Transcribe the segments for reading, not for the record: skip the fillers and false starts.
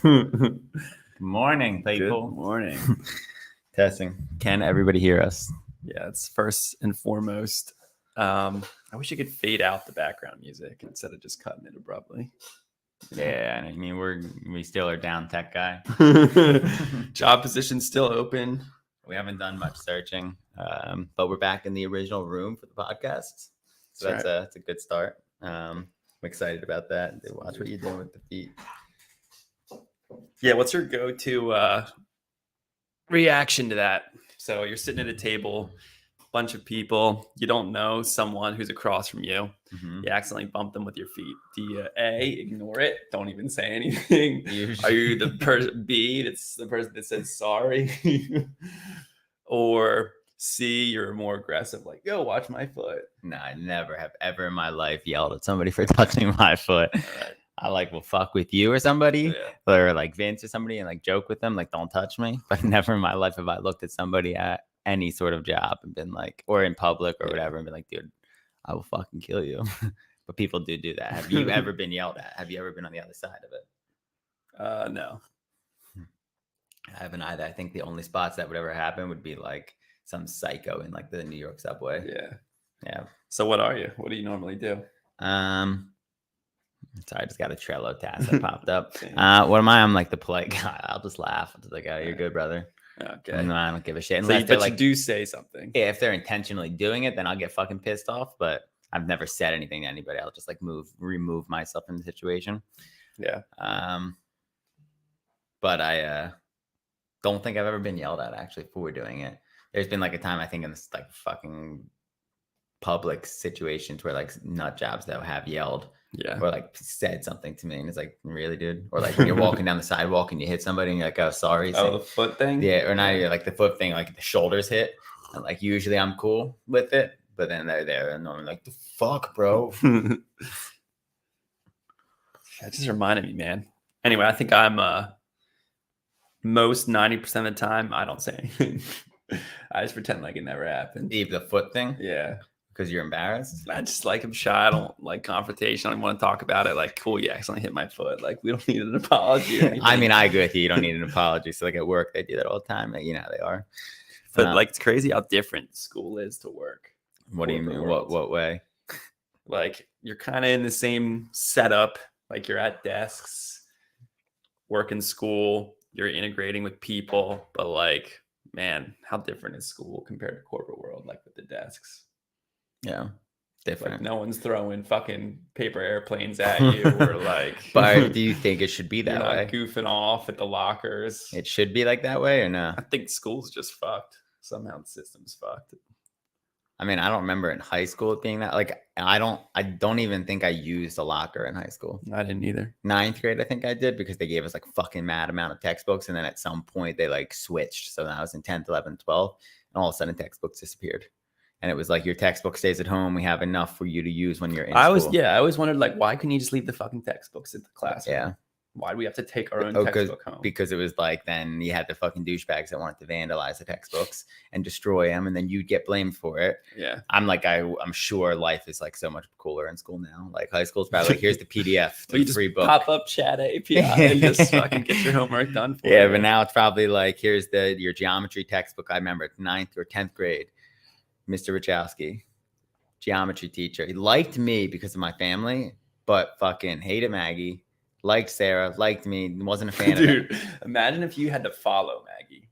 Good morning, people. Good morning. Testing. Can everybody hear us? Yeah, it's first and foremost. I wish you could fade out the background music instead of just cutting it abruptly. Yeah, I mean we still are down tech guy. Job position still open. We haven't done much searching, but we're back in the original room for the podcast, so that's a good start. I'm excited about that. Watch what you're doing with the feet. Yeah, what's your go-to reaction to that? So you're sitting at a table, bunch of people, you don't know someone who's across from you. You accidentally bump them with your feet. Do you A, ignore it, don't even say anything? Are you the person B, that's the person that says sorry? Or C, you're more aggressive, like, yo, watch my foot? No, I never have ever in my life yelled at somebody for touching my foot. Right. I will fuck with you or somebody, or like Vince or somebody, and like joke with them, like don't touch me. But never in my life have I looked at somebody at any sort of job and been like, or in public or whatever, and been like, dude, I will fucking kill you. But people do that. Have you ever been yelled at? Have you ever been on the other side of it? No. I haven't either. I think the only spots that would ever happen would be like some psycho in like the New York subway. Yeah. So what are you? What do you normally do? Sorry, I just got a Trello task that popped up. What am I? I'm like the polite guy. I'll just laugh. I'm just like, oh, you're good, brother. Okay. No, I don't give a shit. Unless but like, you do say something. Yeah, if they're intentionally doing it, then I'll get fucking pissed off. But I've never said anything to anybody. I'll just like remove myself from the situation. Yeah. But I don't think I've ever been yelled at actually for doing it. There's been like a time I think in this like fucking public situations where like nut jobs that have yelled. Yeah. Or like said something to me and it's like, really, dude? Or like when you're walking down the sidewalk and you hit somebody and you're like, oh, sorry. Oh, the foot thing? Yeah, or not like the foot thing, like the shoulders hit. And like usually I'm cool with it, but then they're there and I'm like, the fuck, bro. That just reminded me, man. Anyway, I think I'm most 90% of the time I don't say anything. I just pretend like it never happened. Even the foot thing? Yeah. Because you're embarrassed? I just like I'm shy. I don't like confrontation. I don't want to talk about it. Like, cool, you accidentally hit my foot. Like, we don't need an apology or anything. I mean, I agree with you. You don't need an apology. So like at work, they do that all the time. You know how they are. But like, it's crazy how different school is to work. What do you mean? What way? Like, you're kind of in the same setup. Like, you're at desks, working school, you're integrating with people. But like, man, how different is school compared to corporate world? Like with the desks. Yeah, different. Like no one's throwing fucking paper airplanes at you or like. But do you think it should be that you're not way? Goofing off at the lockers. It should be like that way or no? I think school's just fucked. Somehow the system's fucked. I mean, I don't remember in high school it being that. Like, I don't even think I used a locker in high school. I didn't either. 9th grade, I think I did because they gave us like fucking mad amount of textbooks. And then at some point they like switched. So then I was in 10th, 11th, 12th. And all of a sudden textbooks disappeared. And it was like, your textbook stays at home. We have enough for you to use when you're in school. I always wondered, like, why couldn't you just leave the fucking textbooks at the classroom? Yeah. Why do we have to take our own textbook home? Because it was like, then you had the fucking douchebags that wanted to vandalize the textbooks and destroy them. And then you'd get blamed for it. Yeah. I'm like, I'm sure life is like so much cooler in school now. Like high school's probably like, here's the PDF, the free book. Pop up chat API and just fucking get your homework done for you. Yeah, but now it's probably like, here's your geometry textbook. I remember 9th or 10th grade, Mr. Wachowski. Geometry teacher. He liked me because of my family, but fucking hated Maggie. Liked Sarah, liked me, wasn't a fan of it. Dude, imagine if you had to follow Maggie.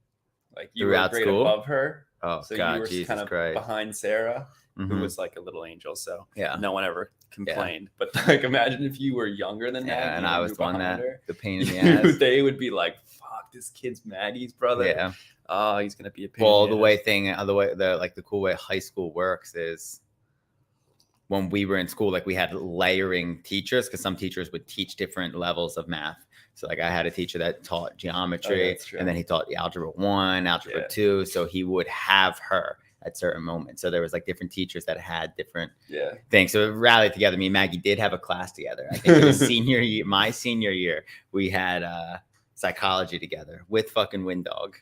Like you throughout were grade school above her. Oh, so God, you were Jesus kind of Christ. Behind Sarah, who was like a little angel. So yeah, no one ever complained. Yeah. But like imagine if you were younger than Maggie. Yeah, and I was the one that the pain in the ass. They would be like, fuck, this kid's Maggie's brother. Yeah. Oh, he's gonna be a pain. Well, the cool way high school works is when we were in school, like we had layering teachers because some teachers would teach different levels of math. So like I had a teacher that taught geometry and then he taught algebra 1, algebra 2. So he would have her at certain moments. So there was like different teachers that had different things. So it rallied together. Me and Maggie did have a class together. I think it was my senior year, we had psychology together with fucking Windog.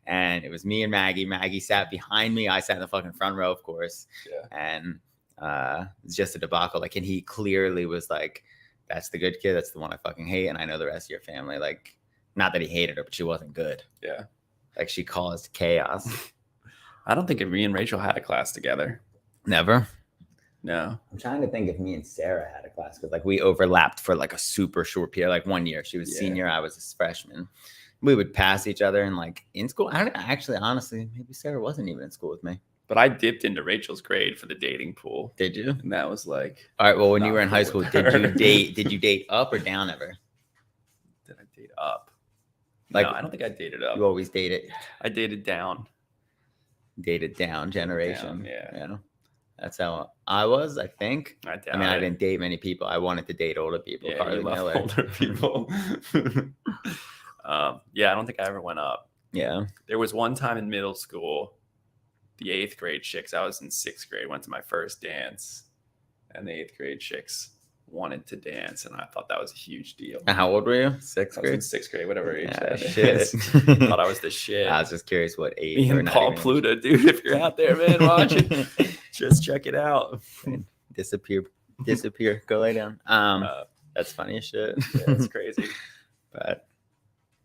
And it was me and Maggie. Maggie sat behind me. I sat in the fucking front row, of course. Yeah. And it's just a debacle. Like, and he clearly was like that's the good kid. That's the one I fucking hate. And I know the rest of your family. Like, not that he hated her, but she wasn't good. Yeah. Like, she caused chaos. I don't think me and Rachel had a class together. Never. No. I'm trying to think if me and Sarah had a class because like we overlapped for like a super short period. Like 1 year, she was senior, I was a freshman. We would pass each other and like in school. I don't actually, honestly, maybe Sarah wasn't even in school with me. But I dipped into Rachel's grade for the dating pool. Did you? And that was like, all right. Well, when you were in high school, did you date up or down ever? Did I date up? Like, no, I don't think I dated up. You always dated. I dated down. Dated down generation. Down, yeah. That's how I was, I think. I mean, I didn't date many people. I wanted to date older people. Yeah, Carly Miller. Older people. Yeah, I don't think I ever went up. Yeah. There was one time in middle school, the 8th grade chicks. I was in 6th grade, went to my first dance, and the 8th grade chicks wanted to dance, and I thought that was a huge deal. How old were you? 6th grade? I was in 6th grade, whatever age that shit. is. Thought I was the shit. I was just curious what age. Me and Paul Pluta, dude, if you're out there, man, watching, just check it out. Disappear, go lay down. That's funny as shit. Yeah, that's crazy. But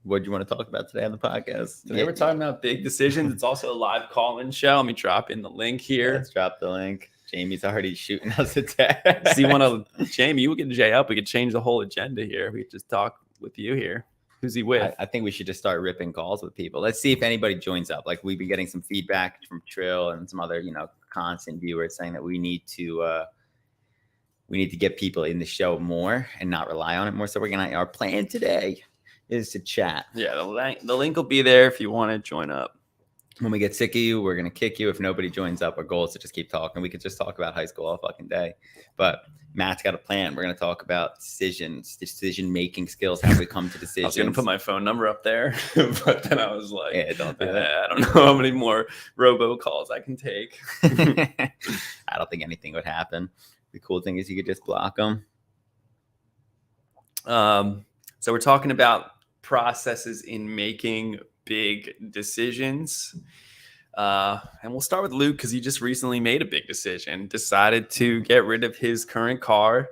what do you want to talk about today on the podcast? Today we're talking about big decisions. It's also a live call-in show. Let me drop in the link here. Let's drop the link. Jamie's already shooting us a text. So you want to, Jamie, you can Jay up. We could change the whole agenda here. We could just talk with you here. Who's he with? I think we should just start ripping calls with people. Let's see if anybody joins up. Like we've been getting some feedback from Trill and some other, constant viewers saying that we need to get people in the show more and not rely on it more. So our plan today is to chat. Yeah, the link will be there if you want to join up. When we get sick of you, we're going to kick you. If nobody joins up, our goal is to just keep talking. We could just talk about high school all fucking day. But Matt's got a plan. We're going to talk about decision-making skills, how we come to decisions. I was going to put my phone number up there, but then I was like, yeah, don't do that. I don't know how many more robocalls I can take. I don't think anything would happen. The cool thing is you could just block them. So we're talking about processes in making big decisions. And we'll start with Luke because he just recently made a big decision, decided to get rid of his current car,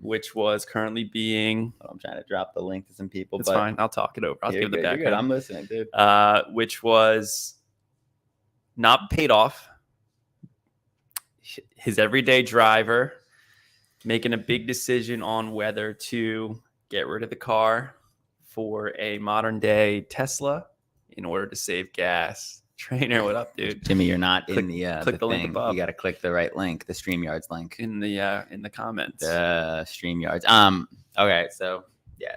which was currently being... I'm trying to drop the link to some people. It's fine. I'll talk it over. I'll give the background. I'm listening, dude. Which was not paid off. His everyday driver making a big decision on whether to get rid of the car for a modern day Tesla in order to save gas. Trainer, what up, dude? Jimmy, you're not click the link thing. above. You got to click the right link, the StreamYards link in the comments. StreamYards. Okay, so yeah,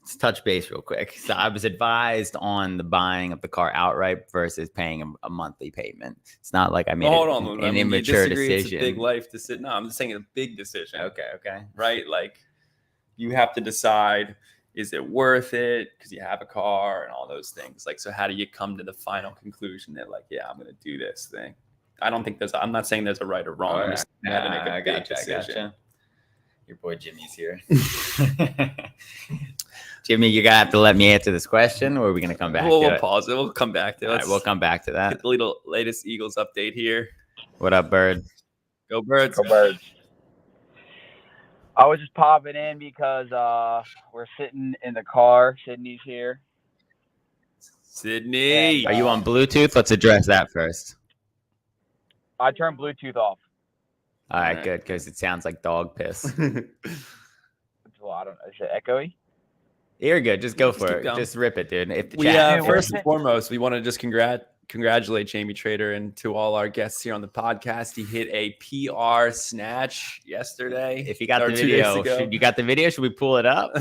let's touch base real quick. So I was advised on the buying of the car outright versus paying a monthly payment. It's not like I made an immature decision. It's a big life decision. No, I'm just saying a big decision. Okay. Right, like you have to decide. Is it worth it? Because you have a car and all those things. Like, so how do you come to the final conclusion that, like, yeah, I'm going to do this thing? I don't think I'm not saying there's a right or wrong. I'm just having to make a big decision. Gotcha. Your boy Jimmy's here. Jimmy, you're going to have to let me answer this question, or are we going to come back to it? We'll pause it. We'll come back to it. All right, we'll come back to that. Get the latest Eagles update here. What up, Bird? Go Birds. Go Birds. I was just popping in because we're sitting in the car. Sydney's here. Sydney. Are you on Bluetooth? Let's address that first. I turned Bluetooth off. All right, good, because it sounds like dog piss. Well, I don't know. Is it echoey? You're good. Just go for it. Just rip it, dude. If the first and foremost, we want to just congratulate Jamie Trader and to all our guests here on the podcast. He hit a PR snatch yesterday. If you got the video, you got the video? Should we pull it up?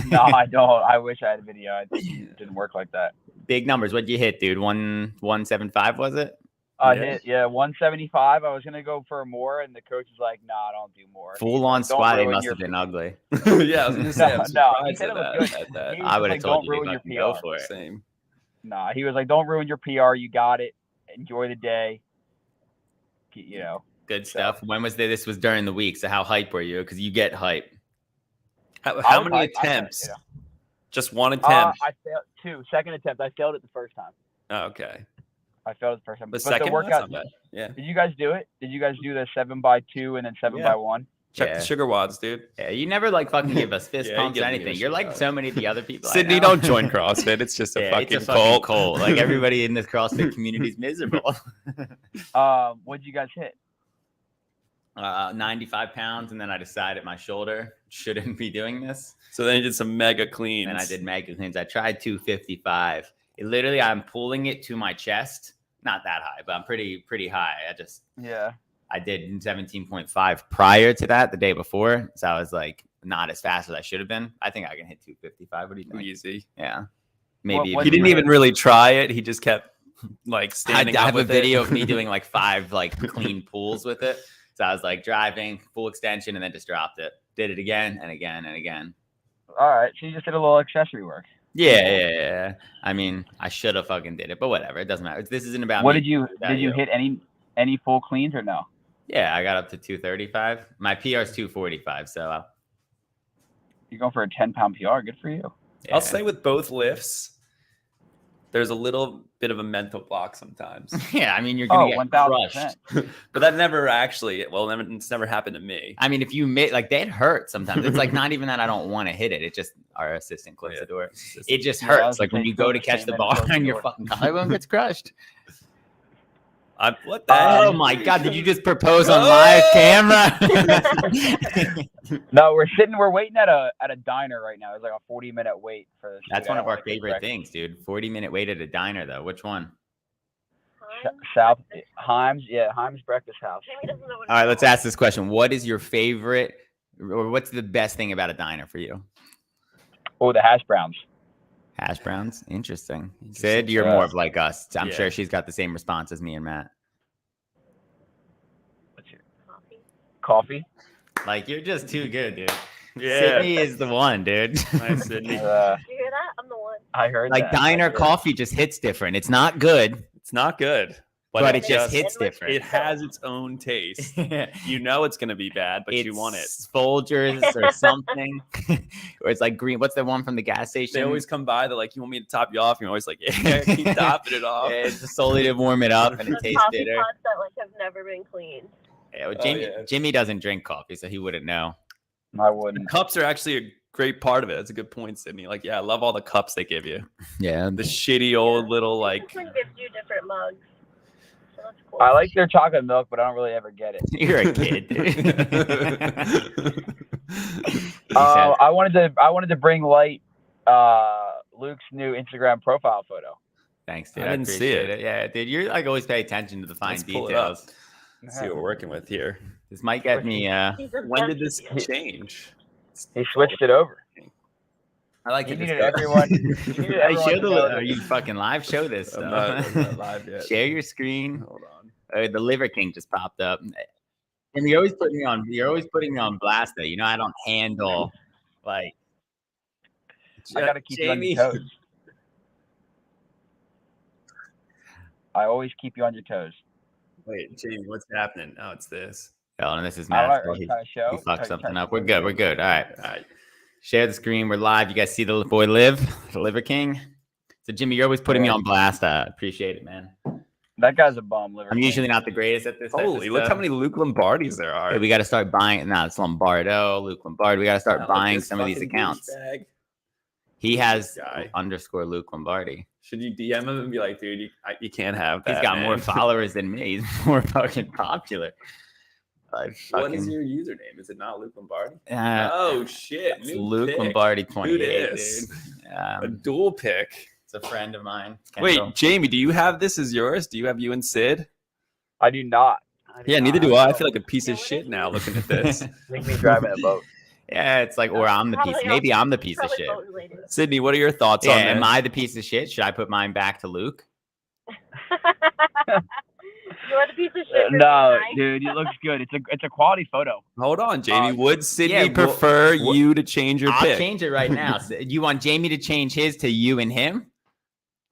No, I don't. I wish I had a video. It didn't work like that. Big numbers. What'd you hit, dude? 175 was it? I hit 175. I was gonna go for more, and the coach was like, "Nah, don't do more." Full on squat. It must have been ugly. Yeah, I was gonna say. No, he said it was good. I would have told you to go for it. Same. Nah, he was like, "Don't ruin your PR. You got it. Enjoy the day." Good stuff. When was this? This was during the week. So how hype were you? Because you get hype. How many attempts? Just one attempt. I failed 2. Second attempt. I failed it the first time. Oh, okay. I failed it the first time. But second, the workout. that's not bad. Yeah. Did you guys do it? Did you guys do the 7x2 and then 7x1? Check Yeah. the sugar wads, dude. Yeah, you never like fucking give us fist Yeah, you pumps or give me a anything. You're shit like out. so many of the other people. I Sydney, know. don't join CrossFit. It's just a Yeah, fucking it's a fucking cult. cult. Like everybody in this CrossFit community is miserable. What'd you guys hit? 95 pounds, and then I decided my shoulder shouldn't be doing this. So then you did some mega cleans. And I did mega cleans. I tried 255. It literally, I'm pulling it to my chest. Not that high, but I'm pretty high. I did 17.5 prior to that, the day before. So I was like not as fast as I should have been. I think I can hit 255. What do you think? Easy. Yeah. Maybe. What He didn't even really try it. He just kept like standing I up have a with video it. of me doing like 5 like clean pulls with it. So I was like driving full extension and then just dropped it. Did it again and again and again. All right, so you just did a little accessory work. Yeah. I mean, I should have fucking did it, but whatever. It doesn't matter. This isn't about What me. did you It's about did you hit any full cleans or no? Yeah, I got up to 235. My PR is 245. So You're going for a 10-pound PR. Good for you. yeah. I'll say with both lifts, there's a little bit of a mental block sometimes. Yeah, I mean, you're gonna get 1000%. crushed. But that never actually, it's never happened to me. I mean, if you like, they'd hurt sometimes. It's like not even that I don't want to hit it. It just our assistant closed the door. It just Yeah, I hurts. was Like gonna when say, you go to still catch the came in ball and closed and the your door. fucking collarbone gets crushed. What the hell? Oh my god! Did you just propose on live camera? No, we're waiting at a diner right now. It's like a 40-minute wait for this. That's food. one I of don't our wanna get favorite wrecked. things, dude. 40-minute wait at a diner, though. Which one? South Himes, yeah, Himes Breakfast House. Jamie doesn't know what All right, let's ask this question. What is your favorite, or what's the best thing about a diner for you? Oh, the hash browns. Hash browns? Interesting. Interesting Sid, you're choice. more of like us. I'm Yeah. sure she's got the same response as me and Matt. What's your coffee. coffee? Like, you're just too good, dude. Yeah. Sydney is the one, dude. Nice, Sydney. Did you hear that? I'm the one. I heard Like, that. diner I did. coffee just hits different. It's not good, It's not good, but it just hits It looks- different. It has its own taste. You know it's gonna be bad, but you want it. Folgers or something. Or it's like green. What's the one from the gas station? They always come by. They're like, "You want me to top you off?" You're always like, "Yeah, keep topping it off." Yeah, it's just solely to warm it up and it The tastes coffee bitter. pots that like have never been cleaned. Yeah, well, Oh, yeah. Jimmy doesn't drink coffee, so he wouldn't know. I The wouldn't. cups are actually a great part of it. That's a good point, Sydney. Like, yeah, I love all the cups they give you. Yeah. The shitty old little like. This one gives you different mugs. So that's cool. I like their chocolate milk, but I don't really ever get it. You're a kid, dude. I wanted to bring light Luke's new Instagram profile photo. Thanks, dude. I didn't see appreciate it. Yeah, dude. You're like always pay attention to the fine Let's pull it up. details. Let's see what we're working with here. This might get me. These are When did best this videos. change? He switched it over. I like He it. needed everyone. He needed Hey, everyone show to the. know Are that- you fucking live? Show this I'm stuff. not live yet. Share your screen. Hold on. The Liver King just popped up. And you're always putting me on. You're always putting me on blast, though. You know I don't handle like. I gotta keep you on Jamie. your toes. I always keep you on your toes. Wait, Jamie, what's happening? Oh, it's this. Oh, and this is All Matt's. right, He, trying to show. he Trying fucked to something show. up. We're good. We're good. All right. All right. Share the screen. We're live. You guys see the boy Liv, the Liver King. So Jimmy, you're always putting me on blast. Appreciate it, man. That guy's a bum. Liver I'm King. usually not the greatest at this. type of Holy, look how stuff. many Luke Lombardis there are. Hey, we got to start buying. No, it's Lombardo, Luke Lombardi. We got to start Look, buying this some of these fucking accounts. douchebag. He has guy. _ Luke Lombardi. Should you DM him and be like, dude, you can't have that. He's got more man. followers than me. He's more fucking popular. What is Fucking- your username? Is it not Luke Lombardi? Oh, Oh shit! it's new Luke pick. Lombardi Who 28. dis? Dude. A dual pick. It's a friend of mine. Wait, Kendall. Jamie, do you have this as yours? Do you have you and Sid? I do not. Yeah, neither do I. I feel like a piece of shit now looking at this. Make me driving a boat. Yeah, it's like, or I'm the piece. Probably Maybe I'm the piece of Probably shit. boat related. Sydney, what are your thoughts Yeah, on this? am I the piece of shit? Should I put mine back to Luke? You are the piece of shit. for No, being nice. dude, it looks good. It's a quality photo. Hold on, Jamie. Would Sydney yeah, prefer wha- you to change your I'll pick? change it right now. So you want Jamie to change his to you and him?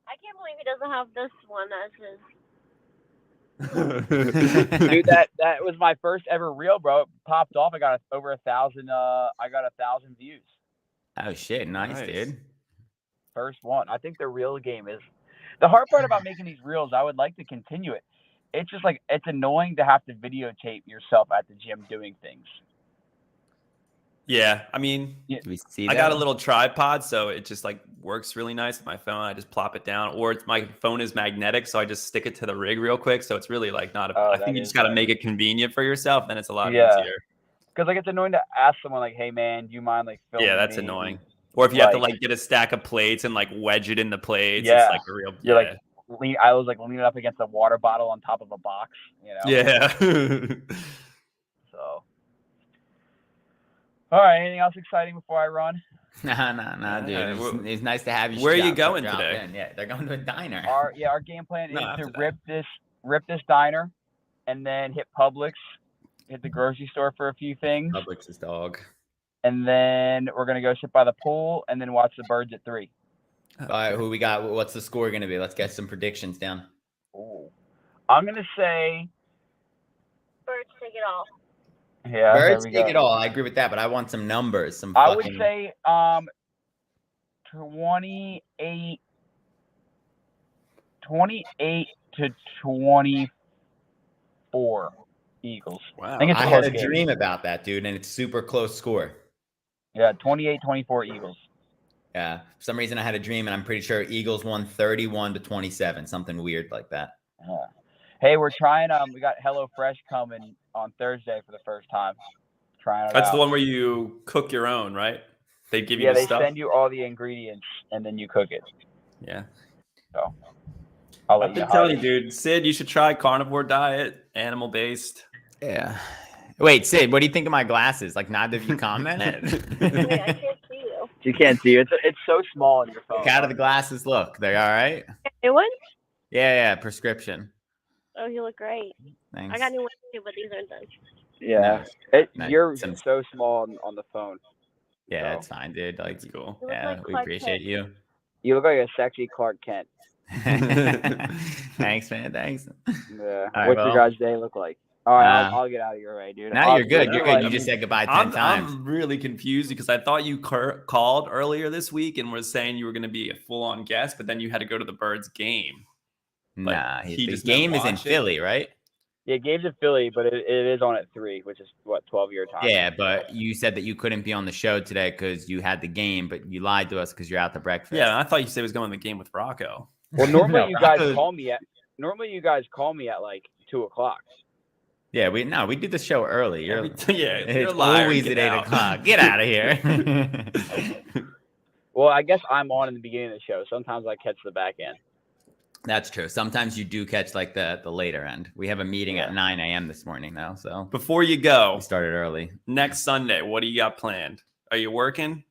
I can't believe he doesn't have this one as his. Dude, that was my first ever reel, bro. It popped off. I got over 1,000. I got 1,000 views. Oh shit, nice, Nice. dude. First one. I think the reel game is the hard part about making these reels. I would like to continue it. It's just like it's annoying to have to videotape yourself at the gym doing things. Yeah, I mean, Yeah. Do we see I that got a one? little tripod, so it just like works really nice with my phone. I just plop it down, or my phone is magnetic, so I just stick it to the rig real quick. So it's really like not a. Oh, I that think you is just got to nice. make it convenient for yourself, then it's a lot Yeah. easier. Because like it's annoying to ask someone like, "Hey man, do you mind like filming Yeah, that's me?" annoying. Or if you have to Like, like get a stack of plates and like wedge it in the plates, it's yeah, like a real. you're Yeah. like I was like leaning up against a water bottle on top of a box, you know. Yeah. So, all right. Anything else exciting before I run? Nah, dude. It's nice to have you. Where are you drop going today? in. Yeah, they're going to a diner. Our game plan No, is after to that. rip this diner, and then hit Publix, hit the grocery store for a few things, Publix is dog. and then we're gonna go sit by the pool, and then watch the birds at 3. All right, who we got? What's the score going to be? Let's get some predictions down. Ooh. I'm gonna say, Birds take it all. yeah, Birds there we take go. it all. I agree with that, but I want some numbers. I would say 28 to 24 Eagles. Wow. I think it's a I close had a game. dream about that, dude, and it's super close score. Yeah, 28-24 Eagles. Yeah. For some reason, I had a dream, and I'm pretty sure Eagles won 31-27, something weird like that. Hey, we're trying. We got HelloFresh coming on Thursday for the first time. Trying it That's out. the one where you cook your own, right? They give you Yeah, the they stuff. send you all the ingredients and then you cook it. Yeah. So I'll let I've you been know how telling it you, is. dude. Sid, you should try carnivore diet, animal based. Yeah. Wait, Sid, what do you think of my glasses? Like, neither of you commented. Wait, I can't see you. You can't see it. It's so small on your phone. How do the glasses look? They're all right? New ones? Yeah, prescription. Oh, you look great. Thanks. I got new ones too, but these aren't done. Yeah, No, you're some- so small on the phone. Yeah, So. it's fine, dude. Like, That's cool. You look yeah, like we Clark appreciate Kent. you. You look like a sexy Clark Kent. Thanks, man. Thanks. Yeah. All right, What's your well, guys' day look like? All right, I'll get out of your way, dude. No, you're good. no, You're I good. You mean, just said goodbye 10 times. I'm really confused because I thought you called earlier this week and was saying you were going to be a full-on guest, but then you had to go to the Birds game. Nah, he the just meant game is in watch it. Philly, right? Yeah, game's in Philly, but it is on at 3, which is what 12 your time. Yeah, but you said that you couldn't be on the show today because you had the game, but you lied to us because you're out to breakfast. Yeah, I thought you said it was going to the game with Rocco. Well, normally No, you guys Rocco- call me at like 2:00. Yeah, we do the show early. You're, You're it's a liar. always Get at 8 out. o'clock. Get out of here. Well, I guess I'm on in the beginning of the show. Sometimes I catch the back end. That's true. Sometimes you do catch like the later end. We have a meeting at 9 a.m. this morning though, so Before you go, we started early. next Sunday, what do you got planned? Are you working?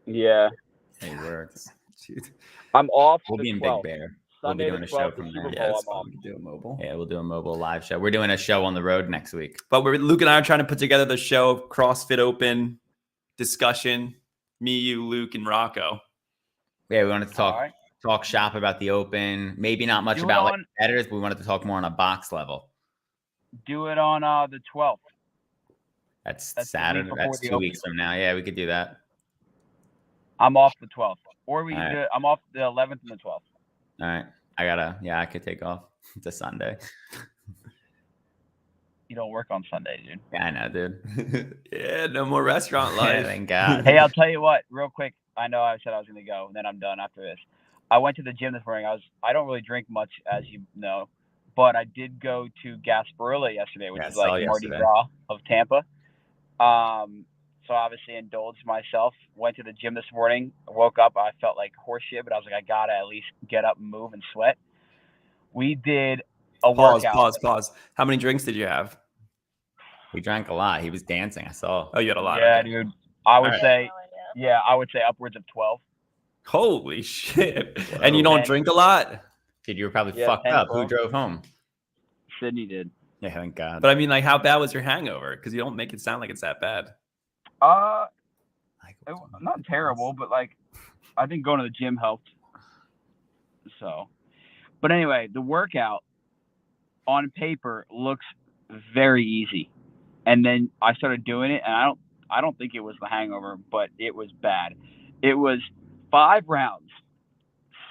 Yeah, It works. I'm off. We'll the be in 12th. Big Bear. Sunday we'll be doing the a show 12th, the from Super there. Bowl. Yeah, that's I'm fun. off. We can do a mobile. Yeah, we'll do a mobile live show. We're doing a show on the road next week. But Luke and I are trying to put together the show CrossFit Open discussion. Me, you, Luke, and Rocco. Yeah, we wanted to All right. talk shop about the Open. Maybe not much Do it about like on- competitors, but we wanted to talk more on a box level. Do it on the 12th. That's the week Saturday. before That's the 2 Open. weeks from now. Yeah, we could do that. I'm off the 12th, or we All right. do it. I'm off the 11th and the 12th. All right. I could take off. It's a Sunday. You don't work on Sunday, dude. Yeah, I know, dude. Yeah, no more restaurant Yeah, life. thank God. Hey, I'll tell you what, real quick. I know I said I was going to go, and then I'm done after this. I went to the gym this morning. I don't really drink much, as you know, but I did go to Gasparilla yesterday, which Yeah, I is saw like Mardi yesterday. Gras of Tampa. So obviously indulged myself. Went to the gym this morning. Woke up. I felt like horse shit, but I was like, I gotta at least get up and move and sweat. We did a workout. Pause. How many drinks did you have? He drank a lot. He was dancing. I saw. Oh, you had a lot. Yeah, Okay. dude. I would All right. say, Oh, yeah. I would say upwards of 12. Holy shit. Whoa. And you don't Man. drink a lot? Dude, you were probably Yeah, fucked 10, up. 12. Who drove home? Sydney did. Yeah, thank God. But I mean, like, how bad was your hangover? Because you don't make it sound like it's that bad. Not terrible, but like, I think going to the gym helped. So, but anyway, the workout on paper looks very easy, and then I started doing it, and I don't think it was the hangover, but it was bad. It was 5 rounds,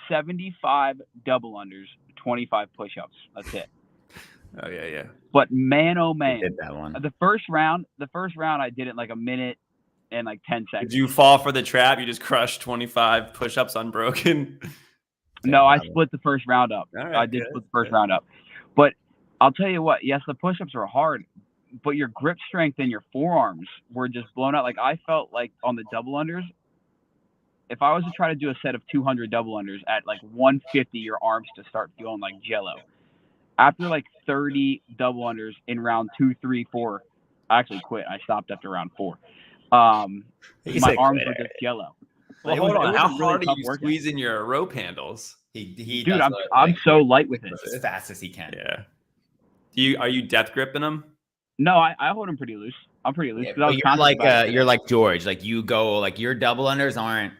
75 double unders, 25 push-ups. That's it. Oh yeah. But man, oh I man, did that one. the first round I did it in like a minute and like 10 seconds. Did you fall for the trap? You just crushed 25 push-ups unbroken. No, I Probably. split the first round up. All right, I did good, split the first good. round up. But I'll tell you what, yes, the push-ups are hard, but your grip strength and your forearms were just blown out. Like I felt like on the double unders, if I was to try to do a set of 200 double unders at like 150, your arms to start feeling like jello. After like 30 double unders in round 2, 3, 4, I actually quit. I stopped after round 4. You My said arms quit were just already. jello. Well, It hold was on. a How really hard are tough you workout. squeezing your rope handles? He Dude, does I'm like, so light with it. as fast as he can. Yeah. Are you death gripping them? No, I hold them pretty loose. I'm pretty loose Yeah, because I but was you're conscious like about it today. you're like George. Like you go like your double unders aren't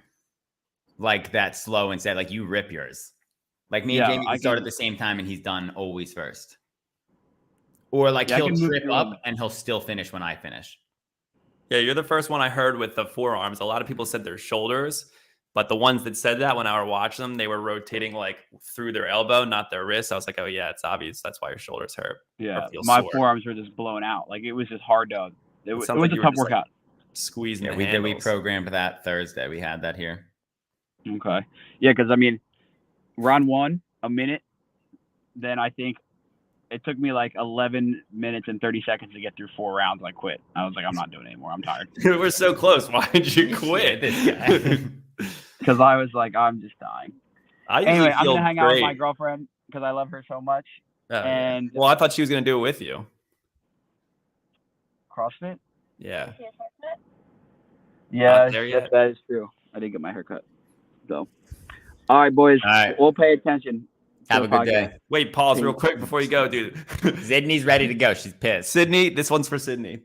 like that slow and said like you rip yours. Like me and Yeah, Jamie I can start can- at the same time and he's done always first. Or like Yeah, I he'll can move trip through up 'em. and he'll still finish when I finish. Yeah, you're the first one I heard with the forearms. A lot of people said their shoulders, but the ones that said that when I were watching them, they were rotating like through their elbow, not their wrist. I was like, oh yeah, it's obvious. That's why your shoulders hurt. Yeah, feel my sore. forearms were just blown out. Like it was just hard to. It was sounds a like you were tough just, like, workout. Squeezing Yeah, the we did. We handles. programmed that Thursday. We had that here. Okay. Yeah, because I mean, round 1, a minute. Then I think it took me like 11 minutes and 30 seconds to get through 4 rounds. I quit. I was like, I'm not doing it anymore. I'm tired. We're so close. Why did you quit? This guy. Because I was like, I'm just dying. I usually Anyway, I'm feel gonna hang out with my great. girlfriend because I love her so much. Oh, yeah. and Well, I thought she was gonna do it with you. CrossFit. Yeah. Yeah, there yes, yet? that is true. I did get my haircut. So, all right, boys, All right. we'll pay attention. to Have a the good podcast. day. Wait, pause real quick before you go, dude. Sydney's ready to go. She's pissed. Sydney, this one's for Sydney.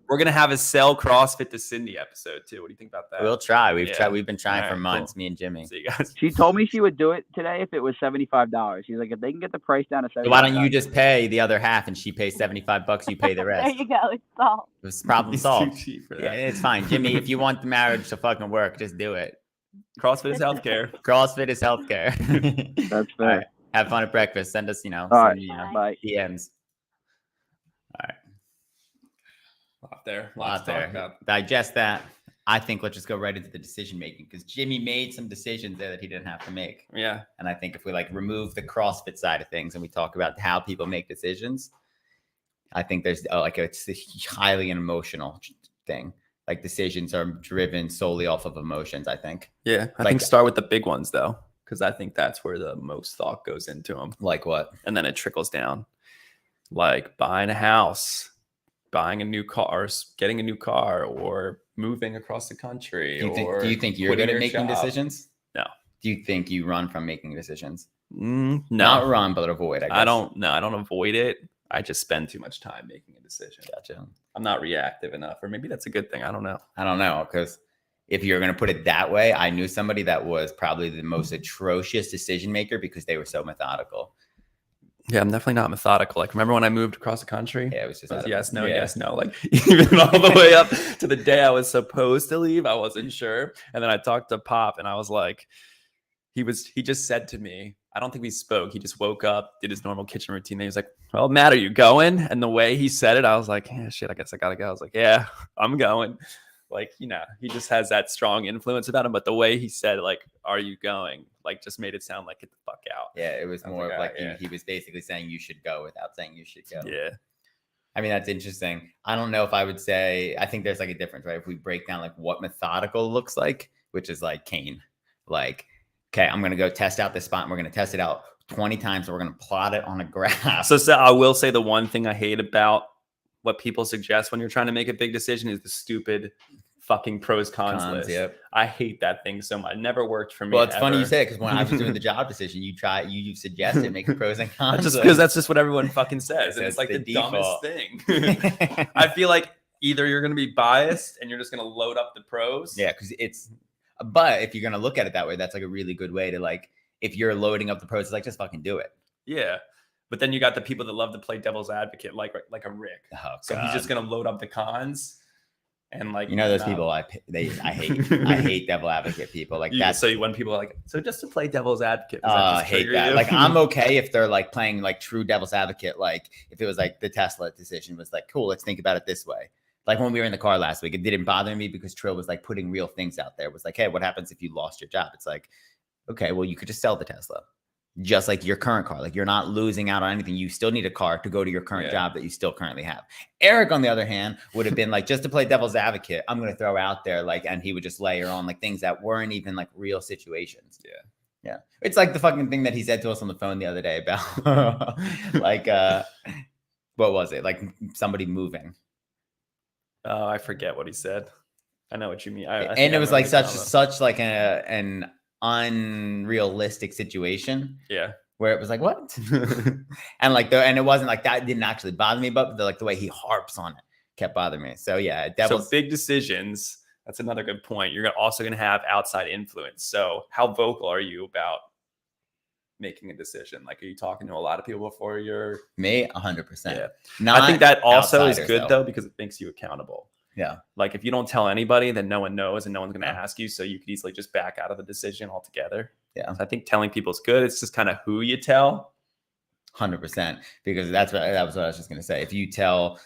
We're gonna have a sell CrossFit to Sydney episode too. What do you think about that? We'll try. We've Yeah. tried. We've been trying All for right, months. cool. Me and Jimmy. See you guys. She told me she would do it today if it was $75. She's like, if they can get the price down to $75. So why don't you just pay the other half and she pays $75? You pay the There rest. you go. It's solved. It's problem He's too solved. cheap for that. Yeah, it's fine, Jimmy. If you want the marriage to fucking work, just do it. CrossFit is healthcare. CrossFit is healthcare. That's All fair. right. Have fun at breakfast. Send us, All right. Bye. DMs. Lot there. Lot Lots to talk there. about. Digest that. I think let's just go right into the decision making because Jimmy made some decisions there that he didn't have to make. Yeah. And I think if we like remove the CrossFit side of things and we talk about how people make decisions, I think there's like it's a highly an emotional thing. Like decisions are driven solely off of emotions, I think. Yeah. I think start with the big ones though, because I think that's where the most thought goes into them. Like what? And then it trickles down. Like buying a house, buying a new car, or getting a new car, or moving across the country. Do you think you're quitting good at your making job. decisions? No. Do you think you run from making decisions? No. Not run, but avoid, I guess. I don't avoid it. I just spend too much time making a decision. Gotcha. I'm not reactive enough, or maybe that's a good thing. I don't know. I don't know, because if you're going to put it that way, I knew somebody that was probably the most atrocious decision maker because they were so methodical. Yeah, I'm definitely not methodical. Like, remember when I moved across the country? Yeah, it was just It was out of- yes, no, yeah. yes, no. Like even all the way up to the day I was supposed to leave, I wasn't sure. And then I talked to Pop, and I was like, he just said to me, I don't think we spoke. He just woke up, did his normal kitchen routine. Then he was like, well, Matt, are you going? And the way he said it, I was like, yeah, shit, I guess I gotta go. I was like, yeah, I'm going. Like, you know, he just has that strong influence about him. But the way he said, like, are you going? Like, just made it sound like, get the fuck out. Yeah, it was I was more like, of like "Ah, yeah." he was basically saying you should go without saying you should go. Yeah. I mean, that's interesting. I don't know if I would say, I think there's like a difference, right? If we break down like what methodical looks like, which is like Kane, like, okay, I'm going to go test out this spot and we're going to test it out 20 times. And we're going to plot it on a graph. So I will say the one thing I hate about what people suggest when you're trying to make a big decision is the stupid fucking pros cons list. Yep. I hate that thing so much. It never worked for me. Well, it's funny you ever. say it because when I was doing the job decision, you suggested make a pros and cons. Just list. because that's just what everyone fucking says. And That's it's like the the dumbest default. thing. I feel like either you're going to be biased and you're just going to load up the pros. Yeah, because but if you're going to look at it that way, that's like a really good way to like, if you're loading up the pros, it's like, just fucking do it. Yeah. But then you got the people that love to play devil's advocate, like a Rick. Oh, So he's just going to load up the cons. And like, You know, those people I hate devil advocate people like that. So when people are like, so just to play devil's advocate, I hate that. Like, I'm okay if they're like playing like true devil's advocate. Like if it was like the Tesla decision was like, cool, let's think about it this way. Like when we were in the car last week, it didn't bother me because Trill was like putting real things out there. It was like, hey, what happens if you lost your job? It's like, okay, well, you could just sell the Tesla. Just like your current car. Like you're not losing out on anything. You still need a car to go to your current job that you still currently have. Eric, on the other hand, would have been like, just to play devil's advocate, I'm going to throw out there like, and he would just layer on like things that weren't even like real situations. Yeah. It's like the fucking thing that he said to us on the phone the other day about like, what was it? Like somebody moving. Oh, I forget what he said. I know what you mean. And it was like such like an unrealistic situation. Yeah. Where it was like, what? And like, and it wasn't like that didn't actually bother me, but the way he harps on it kept bothering me. So yeah, so big decisions. That's another good point. You're also going to have outside influence. So how vocal are you about making a decision? Like, are you talking to a lot of people before you're me? 100%. Yeah. I think that also is good though, because it makes you accountable. Yeah. Like if you don't tell anybody, then no one knows and no one's going to ask you. So you could easily just back out of the decision altogether. Yeah. So I think telling people is good. It's just kind of who you tell. 100%. Because that was what I was just going to say. If you tell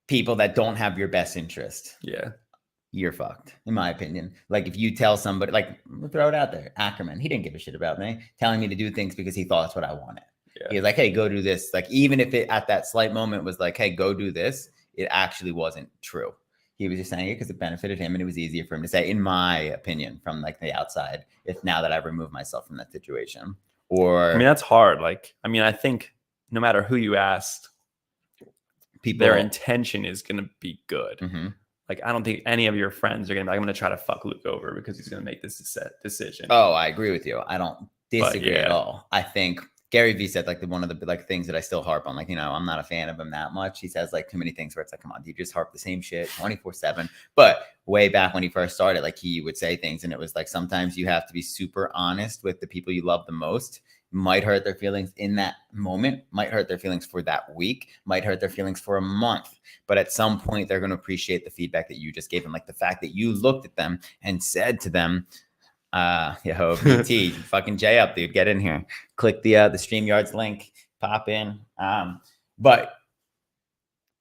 people that don't have your best interest, you're fucked, in my opinion. Like if you tell somebody, like we'll throw it out there, Ackerman, he didn't give a shit about me, telling me to do things because he thought that's what I wanted. He was like, hey, go do this. Like even if it at that slight moment was like, hey, go do this, it actually wasn't true. He was just saying it because it benefited him and it was easier for him to say, in my opinion, from like the outside, if now that I've removed myself from that situation. Or I mean, that's hard. Like, I mean, I think no matter who you asked, their intention is going to be good. Mm-hmm. Like, I don't think any of your friends are going to be like, I'm going to try to fuck Luke over because he's going to make this decision. Oh, I agree with you. I don't disagree at all. I think Gary Vee said like one of the like things that I still harp on, like, you know, I'm not a fan of him that much. He says like too many things where it's like, come on, you just harp the same shit 24/7. But way back when he first started, like he would say things and it was like, sometimes you have to be super honest with the people you love the most. Might hurt their feelings in that moment, might hurt their feelings for that week, might hurt their feelings for a month. But at some point, they're going to appreciate the feedback that you just gave them. Like the fact that you looked at them and said to them, yo, BT, fucking J up, dude, get in here. Click the StreamYards link, pop in. But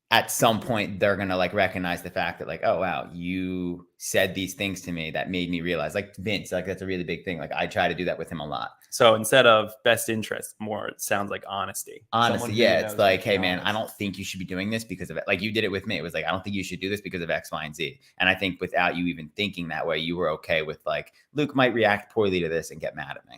at some point, they're going to like recognize the fact that like, oh, wow, you said these things to me that made me realize, like Vince, like that's a really big thing. Like I try to do that with him a lot. So instead of best interest, more it sounds like honesty. Honestly, yeah, it's like, hey man, I don't think you should be doing this because of it. Like you did it with me. It was like, I don't think you should do this because of X, Y, and Z. And I think without you even thinking that way, you were okay with like, Luke might react poorly to this and get mad at me.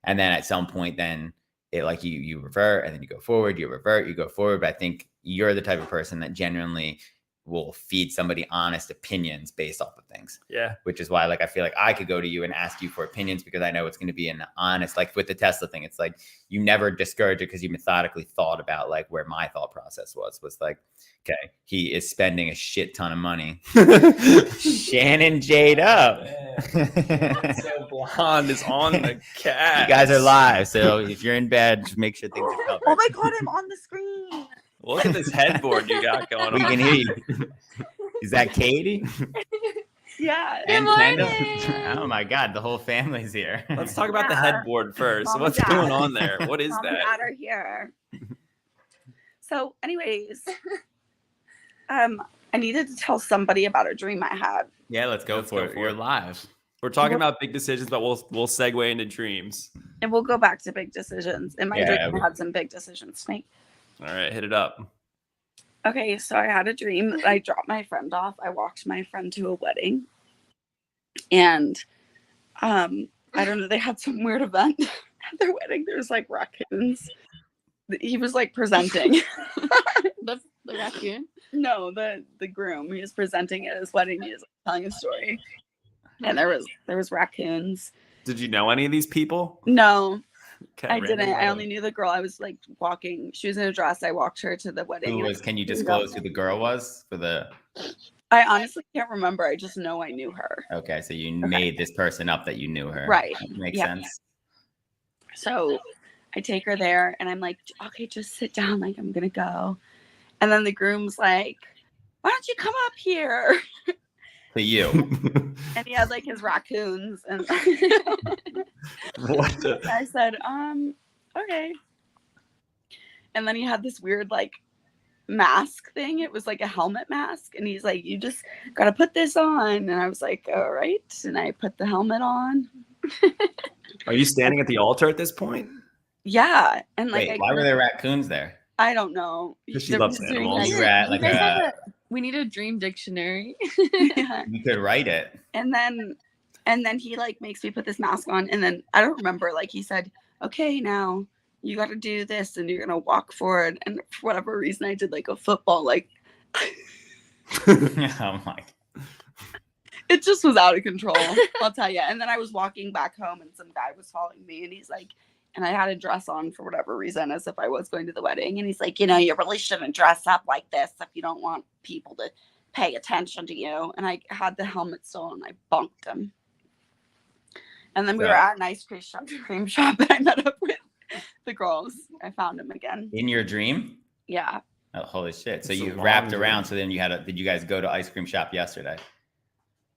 And then at some point, then it like you revert and then you go forward, you revert, you go forward. But I think you're the type of person that genuinely will feed somebody honest opinions based off of things. Yeah. Which is why, like, I feel like I could go to you and ask you for opinions because I know it's going to be an honest, like with the Tesla thing, it's like you never discourage it because you methodically thought about like where my thought process was like, okay, he is spending a shit ton of money. Shannon Jade up. So blonde is on the cat. You guys are live. So if you're in bed, just make sure things are covered. Oh my God, I'm on the screen. Look at this headboard you got going on. We can hear you. Is that Katie? Yeah. And Kendall? Oh my God, the whole family's here. Let's talk about the headboard first. Mom What's and Dad. going on there? What is Mom that? and Dad are here. So, anyways, I needed to tell somebody about a dream I had. Yeah, let's go for it. We're live. We're talking about big decisions, but we'll segue into dreams. And we'll go back to big decisions. In my dream, I had some big decisions to make. All right, hit it up. Okay, so I had a dream that I dropped my friend off. I walked my friend to a wedding. And I don't know, they had some weird event at their wedding. There's like raccoons. He was like presenting. The raccoon? No, the groom. He was presenting at his wedding. He was like, telling a story. And there was raccoons. Did you know any of these people? No. Okay, I didn't. I only knew the girl. I was like walking. She was in a dress. I walked her to the wedding. Can you disclose who the girl was for the? I honestly can't remember. I just know I knew her. Okay, so you made this person up that you knew her. Right. Makes sense. So I take her there and I'm like, okay, just sit down. Like, I'm going to go. And then the groom's like, why don't you come up here? To you. And he had like his raccoons, and What the? I said, okay. And then he had this weird like mask thing. It was like a helmet mask, and he's like, you just gotta put this on. And I was like, all right. And I put the helmet on. Are you standing at the altar at this point? Yeah. And like, Wait, why were there raccoons there? I don't know. Because she There loves was- animals. You were at like You guys have we need a dream dictionary. Yeah. you could write it. And then he like makes me put this mask on, and then I don't remember, like he said, okay, now you got to do this and you're gonna walk forward. And for whatever reason I did like a football, like Oh my. it just was out of control, I'll tell you. And then I was walking back home, and some guy was following me, and he's like, and I had a dress on for whatever reason, as if I was going to the wedding. And he's like, you really shouldn't dress up like this if you don't want people to pay attention to you. And I had the helmet still on, and I bunked him. And then we were at an ice cream shop, and I met up with the girls. I found him again. In your dream? Yeah. Oh, holy shit. So It's a you long wrapped dream. around. So then did you guys go to ice cream shop yesterday?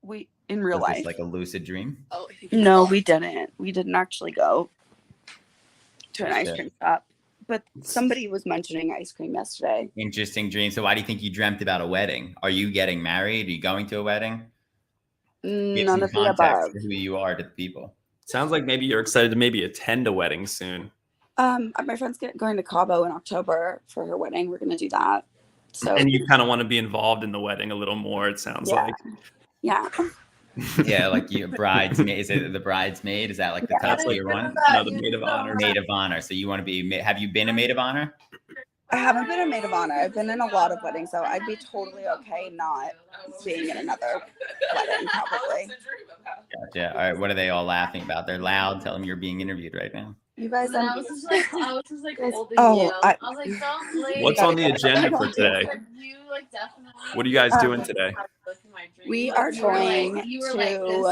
We in real Was this life. like a lucid dream? Oh, No, we didn't. We didn't actually go to an ice Okay. cream shop. But somebody was mentioning ice cream yesterday. Interesting dream. So why do you think you dreamt about a wedding? Are you getting married? Are you going to a wedding? Give None some of the context above. to who you are to the people. Sounds like maybe you're excited to maybe attend a wedding soon. My friend's going to Cabo in October for her wedding. We're gonna do that. So And you kind of want to be involved in the wedding a little more, it sounds Yeah. like. yeah. Yeah, like you bridesmaid. Is it the bridesmaid? Is that like the top tier one? No, the maid of honor. Maid of honor. So you want to be? Have you been a maid of honor? I haven't been a maid of honor. I've been in a lot of weddings, so I'd be totally okay not being in another wedding, probably. Gotcha. All right. What are they all laughing about? They're loud. Tell them you're being interviewed right now. You guys, I was just like Guys, holding oh, you. I- I was like, don't like. What's on the agenda for I today? You like definitely. What are you guys doing today? we are going You were like to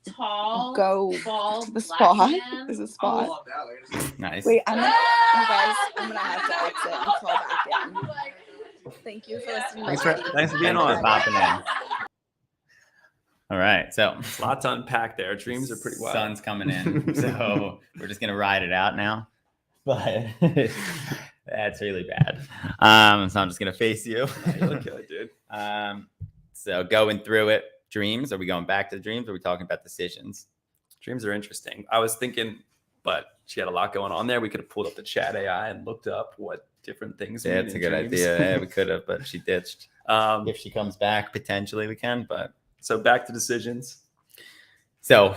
this tall, go bald, to the black spa. man. There's a spa. Nice. Wait, you guys, I'm gonna have to exit and call back in. Thank you for listening. Thanks for being Thanks for on. popping in. All right. So Lots to unpack there. Dreams are pretty wild. sun's coming in, so we're just gonna ride it out now. But that's really bad. So I'm just gonna face you. You look good, dude. So going through it, dreams. Are we going back to the dreams? Or are we talking about decisions? Dreams are interesting. I was thinking, but she had a lot going on there. We could have pulled up the chat AI and looked up what different things. Yeah, mean that's a in good dreams. idea. Yeah, we could have, but she ditched. If she comes back, potentially we can. But So back to decisions. so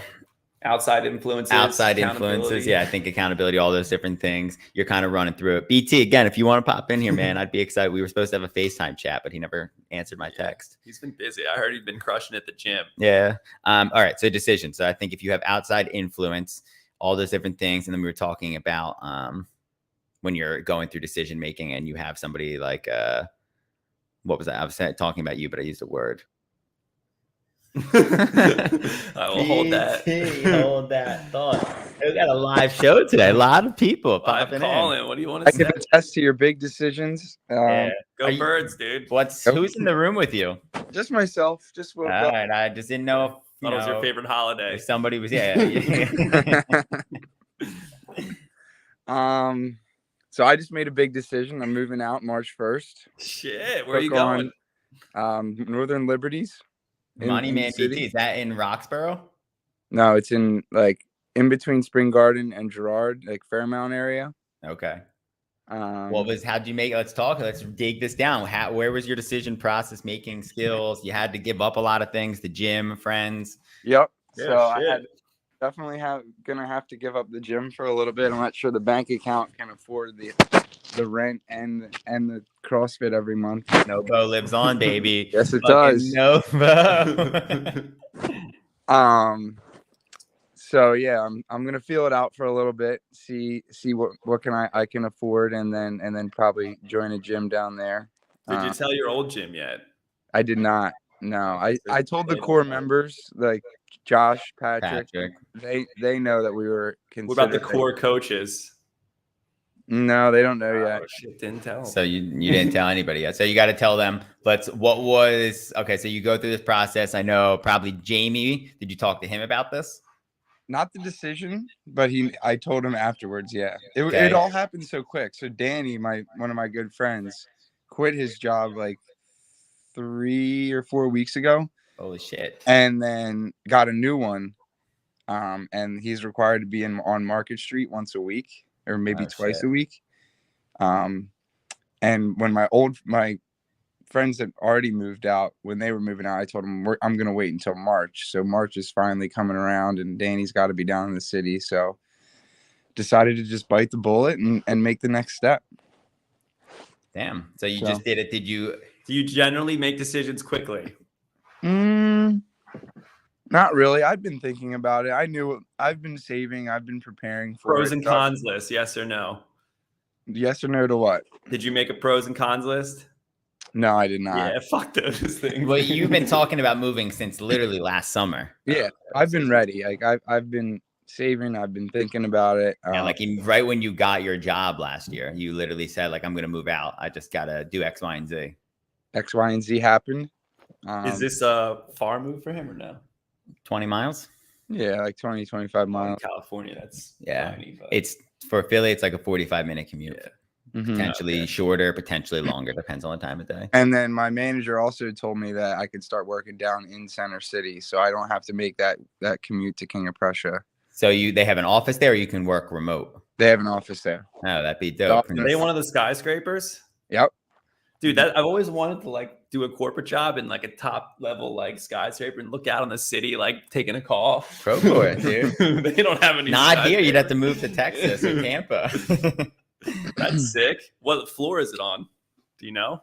Outside influences. outside influences, accountability. yeah, I think accountability, all those different things. You're kind of running through it. BT, again, if you want to pop in here, man, I'd be excited. We were supposed to have a FaceTime chat, but he never answered my text. He's been busy. I heard he's been crushing at the gym. Yeah. All right. So decision. So I think if you have outside influence, all those different things, and then we were talking about when you're going through decision making and you have somebody like what was that? I was talking about you, but I used a word. I will hold that. BT, hold that thought. We got a live show today. A lot of people I'm popping in. calling. What do you want I to say? can attest to your big decisions. Yeah. Go Are you- Birds, dude. Who's in the room with you? Just myself. Just woke All up. right. I just didn't know if What was your know, favorite holiday? if somebody was. Yeah. So I just made a big decision. I'm moving out March 1st. Shit, where are you Took going? on, Northern Liberties. in Money the Man city. BT. Is that in Roxborough? No, it's in like in between Spring Garden and Girard, like Fairmount area. Okay. Well, How'd you make? Let's talk. Let's dig this down. Where was your decision process making skills? You had to give up a lot of things, the gym, friends. Yep. Yeah, So I shit. had definitely gonna have to give up the gym for a little bit. I'm not sure the bank account can afford the rent and the CrossFit every month. Novo lives on, baby. Yes, it Fucking does. Novo. So yeah, I'm gonna feel it out for a little bit, see what can I can afford, and then probably join a gym down there. Did you tell your old gym yet? I did not. No, I told the core members like Josh, Patrick. Patrick. They know that we were What about the considering. core coaches? No, they don't know yet. Oh shit, didn't tell. So you didn't tell anybody yet. So you got to tell them. But okay? So you go through this process. I know probably Jamie. Did you talk to him about this? Not the decision, but I told him afterwards. Yeah, it Okay. all happened so quick. So Danny, one of my good friends, quit his job like 3 or 4 weeks ago, Holy shit. and then got a new one. And he's required to be on Market Street once a week, or maybe Oh, twice shit. a week. And when my friends that already moved out, when they were moving out, I told them I'm going to wait until March. So March is finally coming around, and Danny's got to be down in the city. So decided to just bite the bullet and make the next step. Damn. So you just did it. Did you? Do you generally make decisions quickly? Not really. I've been thinking about it. I've been saving. I've been preparing for Pros it. and cons list, yes or no? Yes or no to what? Did you make a pros and cons list? No, I did not. Yeah, fuck those things. Well, you've been talking about moving since literally last summer. Yeah, I've been ready. Like I've been saving. I've been thinking about it. And like right when you got your job last year, you literally said like, I'm going to move out. I just got to do X, Y, and Z. X, Y, and Z happened. Is this a far move for him or no? 20 miles? Yeah, like 20, 25 In miles. California, that's Yeah. tiny, but It's for Philly, it's like a 45-minute commute. Yeah. Mhm. Potentially Okay. shorter, potentially longer, depends on the time of day. And then my manager also told me that I could start working down in Center City, so I don't have to make that commute to King of Prussia. So they have an office there, or you can work remote. They have an office there. Oh, that'd be dope. Are Are they one of the skyscrapers? Yep. Dude, that I've always wanted to like do a corporate job in like a top level like skyscraper and look out on the city like taking a call. Go for it, dude. They don't have any. Not here. You'd have to skyscrapers. move to Texas or Tampa. That's sick. What floor is it on? Do you know?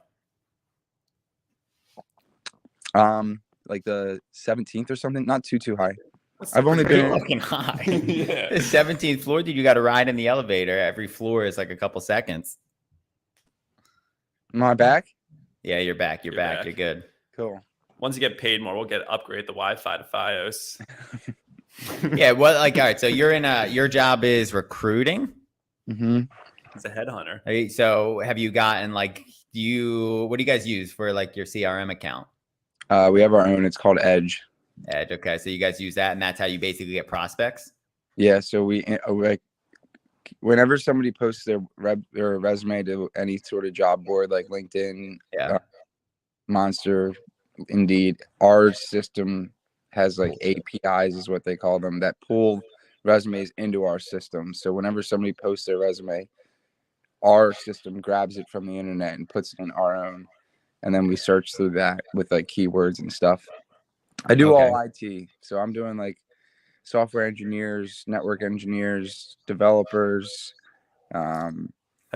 Like the 17th or something. Not too high. That's I've only Pretty been. fucking high. Yeah. The 17th floor, dude. You got to ride in the elevator. Every floor is like a couple seconds. Am I back? Yeah, you're back. You're You're back. back. You're good. Cool. Once you get paid more, we'll upgrade the Wi-Fi to FiOS. Yeah. Well, like, all right. So you're in your job is recruiting. Mm-hmm. He's a headhunter. Okay, so have you gotten like what do you guys use for like your CRM account? We have our own. It's called Edge. Edge. Okay, so you guys use that, and that's how you basically get prospects. Yeah. So we like whenever somebody posts their resume to any sort of job board like LinkedIn, Yeah. Monster, Indeed, our system has like APIs is what they call them that pull resumes into our system. So whenever somebody posts their resume, our system grabs it from the internet and puts it in our own, and then we search through that with like keywords and stuff. I do all IT, so I'm doing like software engineers, network engineers, developers. Have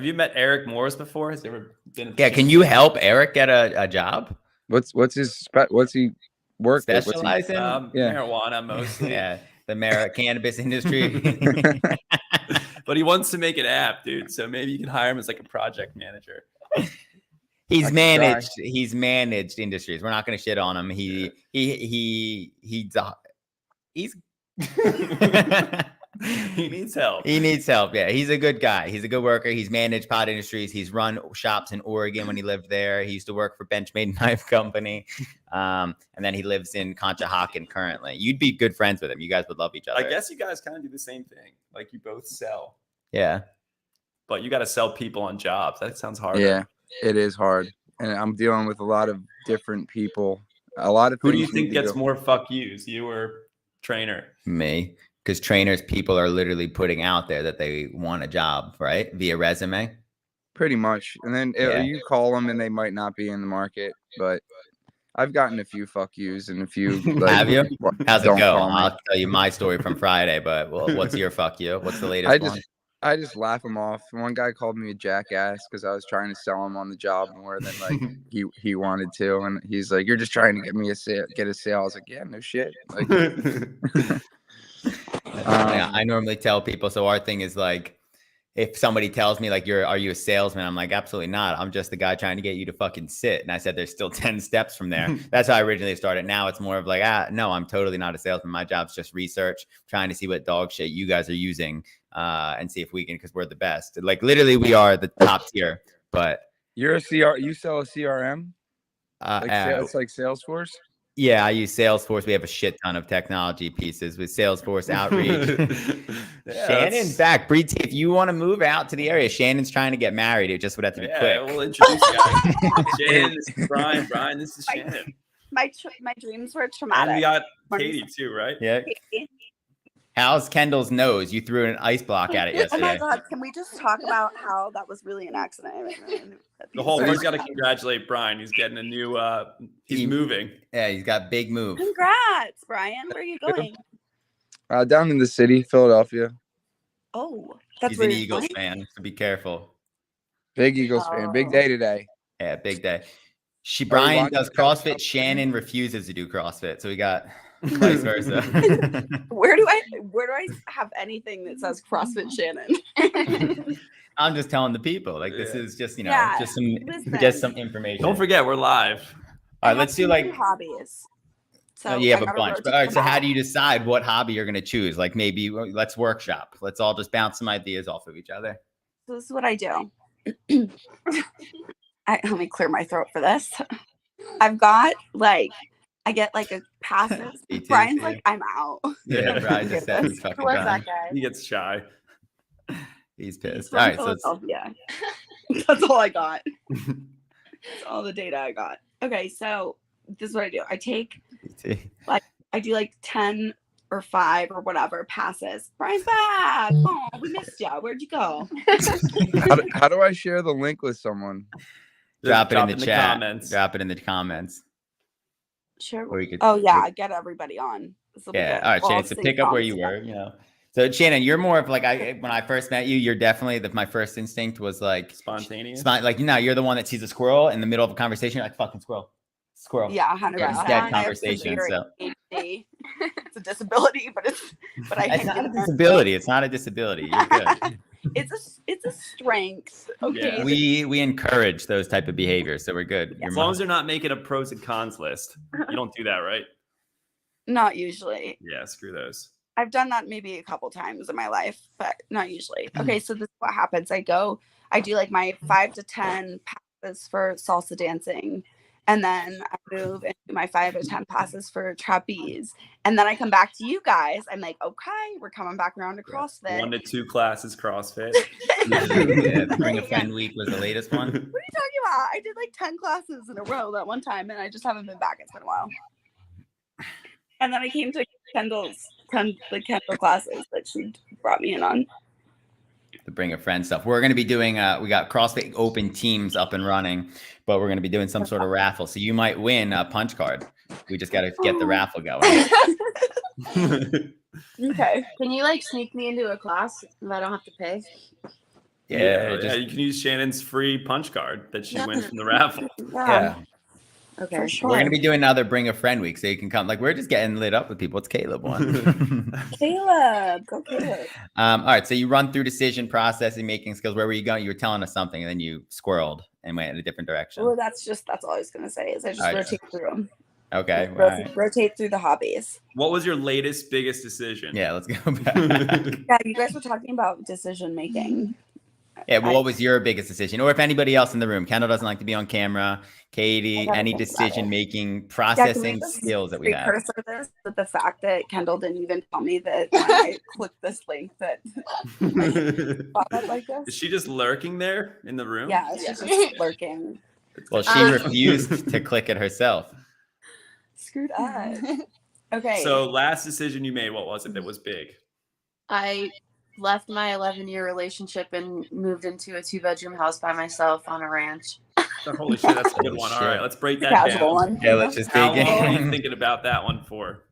you met Eric Morris before? Has there ever been? Yeah. Can you help Eric get a job? What's he work with? Specialize in? Yeah. Marijuana mostly. Yeah, the cannabis industry. But he wants to make an app, dude. So maybe you can hire him as like a project manager. He's I managed. try. He's managed industries. We're not going to shit on him. He's He needs help. He needs help. Yeah, he's a good guy. He's a good worker. He's managed pot industries. He's run shops in Oregon when he lived there. He used to work for Benchmade Knife Company, and then he lives in Conshohocken currently. You'd be good friends with him. You guys would love each other. I guess you guys kind of do the same thing. Like you both sell, Yeah. but you got to sell people on jobs. That sounds hard. Yeah, it is hard, and I'm dealing with a lot of different people. A lot of Who do you things need think to gets go- more fuck yous? You or trainer? Me, because trainers, people are literally putting out there that they want a job, right? Via resume. Pretty much, and then Yeah. you call them, and they might not be in the market. But I've gotten a few fuck yous and a few. Like, Have you? How's it don't go? call me. I'll tell you my story from Friday, but what's your fuck you? What's the latest one? I just laugh them off. One guy called me a jackass because I was trying to sell him on the job more than like he wanted to, and he's like, "You're just trying to get me get a sale." I was like, "Yeah, no shit." Like, Yeah, I normally tell people. So our thing is like, if somebody tells me like, are you a salesman? I'm like, absolutely not. I'm just the guy trying to get you to fucking sit. And I said, there's still 10 steps from there. That's how I originally started. Now it's more of like, no, I'm totally not a salesman. My job's just research, trying to see what dog shit you guys are using and see if we can, because we're the best. Like literally we are the top tier, but. You're you sell a CRM? It's like Salesforce? Yeah, I use Salesforce. We have a shit ton of technology pieces with Salesforce outreach. Shannon's back. Breed, if you want to move out to the area, Shannon's trying to get married. It just would have to be quick. We'll introduce you guys. Shannon, this is Brian. Brian, this is Shannon. My dreams were traumatic. And we got Katie too, right? Yeah. How's Kendall's nose? You threw an ice block at it yesterday. Oh my God, can we just talk about how that was really an accident? The whole world's got to congratulate Brian. He's getting a new, he's moving. Yeah, he's got big move. Congrats, Brian. Where are you going? Down in the city, Philadelphia. Oh, that's He's an Eagles fan, so be careful. Big Eagles fan. Big day today. Yeah, big day. Brian does CrossFit. Shannon refuses to do CrossFit, so we got vice versa. Where do I have anything that says CrossFit Shannon? I'm just telling the people. Like this is just just some information. Don't forget, we're live. All right, let's do like hobbies. So you have a bunch. But all right, so how do you decide what hobby you're going to choose? Like maybe let's workshop. Let's all just bounce some ideas off of each other. So this is what I do. Let me clear my throat for this. I've got I get like a passes. Brian's like, I'm out. Yeah, Brian just said he's fucking done. That guy? He gets shy. He's pissed. All right, so that's all I got. That's all the data I got. Okay, so this is what I do. I take I do like 10 or 5 or whatever passes. Brian's back. Oh, we missed you. Where'd you go? How do I share the link with someone? Drop it in the chat. Comments. Drop it in the comments. Sure. I get everybody on. Yeah. All right, Shannon. So pick up where you were. You know. So Shannon, you're more of like when I first met you, you're definitely my first instinct was like spontaneous. You're the one that sees a squirrel in the middle of a conversation. You're like fucking squirrel. Yeah, 100%. Dead conversation. So it's a disability, but it's not a disability. It's not a disability. You're good. It's a strength. Okay. Yeah. We encourage those type of behaviors, so we're good. As long as they're not making a pros and cons list. You don't do that, right? Not usually. Yeah, screw those. I've done that maybe a couple times in my life, but not usually. Okay, so this is what happens. I do like my 5 to 10 passes for salsa dancing. And then I move into my 5 to 10 passes for trapeze. And then I come back to you guys. I'm like, okay, we're coming back around to CrossFit. 1 to 2 classes CrossFit. The Bring a Friend week was the latest one. What are you talking about? I did like 10 classes in a row that one time, and I just haven't been back. It's been a while. And then I came to Kendall classes that she brought me in on. The Bring a Friend stuff. We're going to be doing, we got CrossFit Open Teams up and running, but we're going to be doing some sort of raffle. So you might win a punch card. We just got to get the raffle going. Okay. Can you sneak me into a class if I don't have to pay? Yeah, you can use Shannon's free punch card that she wins from the raffle. Yeah. Okay. For sure. We're going to be doing another Bring a Friend week, so you can come. We're just getting lit up with people. It's Caleb one. Caleb. Go Caleb. All right. So you run through decision processing, making skills. Where were you going? You were telling us something, and then you squirreled and went in a different direction. Well, that's all I was going to say is I just rotate through them. Okay. Rotate through the hobbies. What was your latest, biggest decision? Yeah, let's go back. Yeah, you guys were talking about decision making. Yeah, well, what was your biggest decision? Or if anybody else in the room, Kendall doesn't like to be on camera, Katie, any decision-making, processing skills that we have. Precursor this with the fact that Kendall didn't even tell me that when I clicked this link that like this. Is she just lurking there in the room? Yeah, she's just lurking. Well, she refused to click it herself. Screwed up. Okay. So last decision you made, what was it that was big? I left my 11-year relationship and moved into a 2-bedroom house by myself on a ranch. Holy shit, that's a good one. All right, let's break that Casual down. one. Yeah, let's just How dig long were you in. thinking about that one for?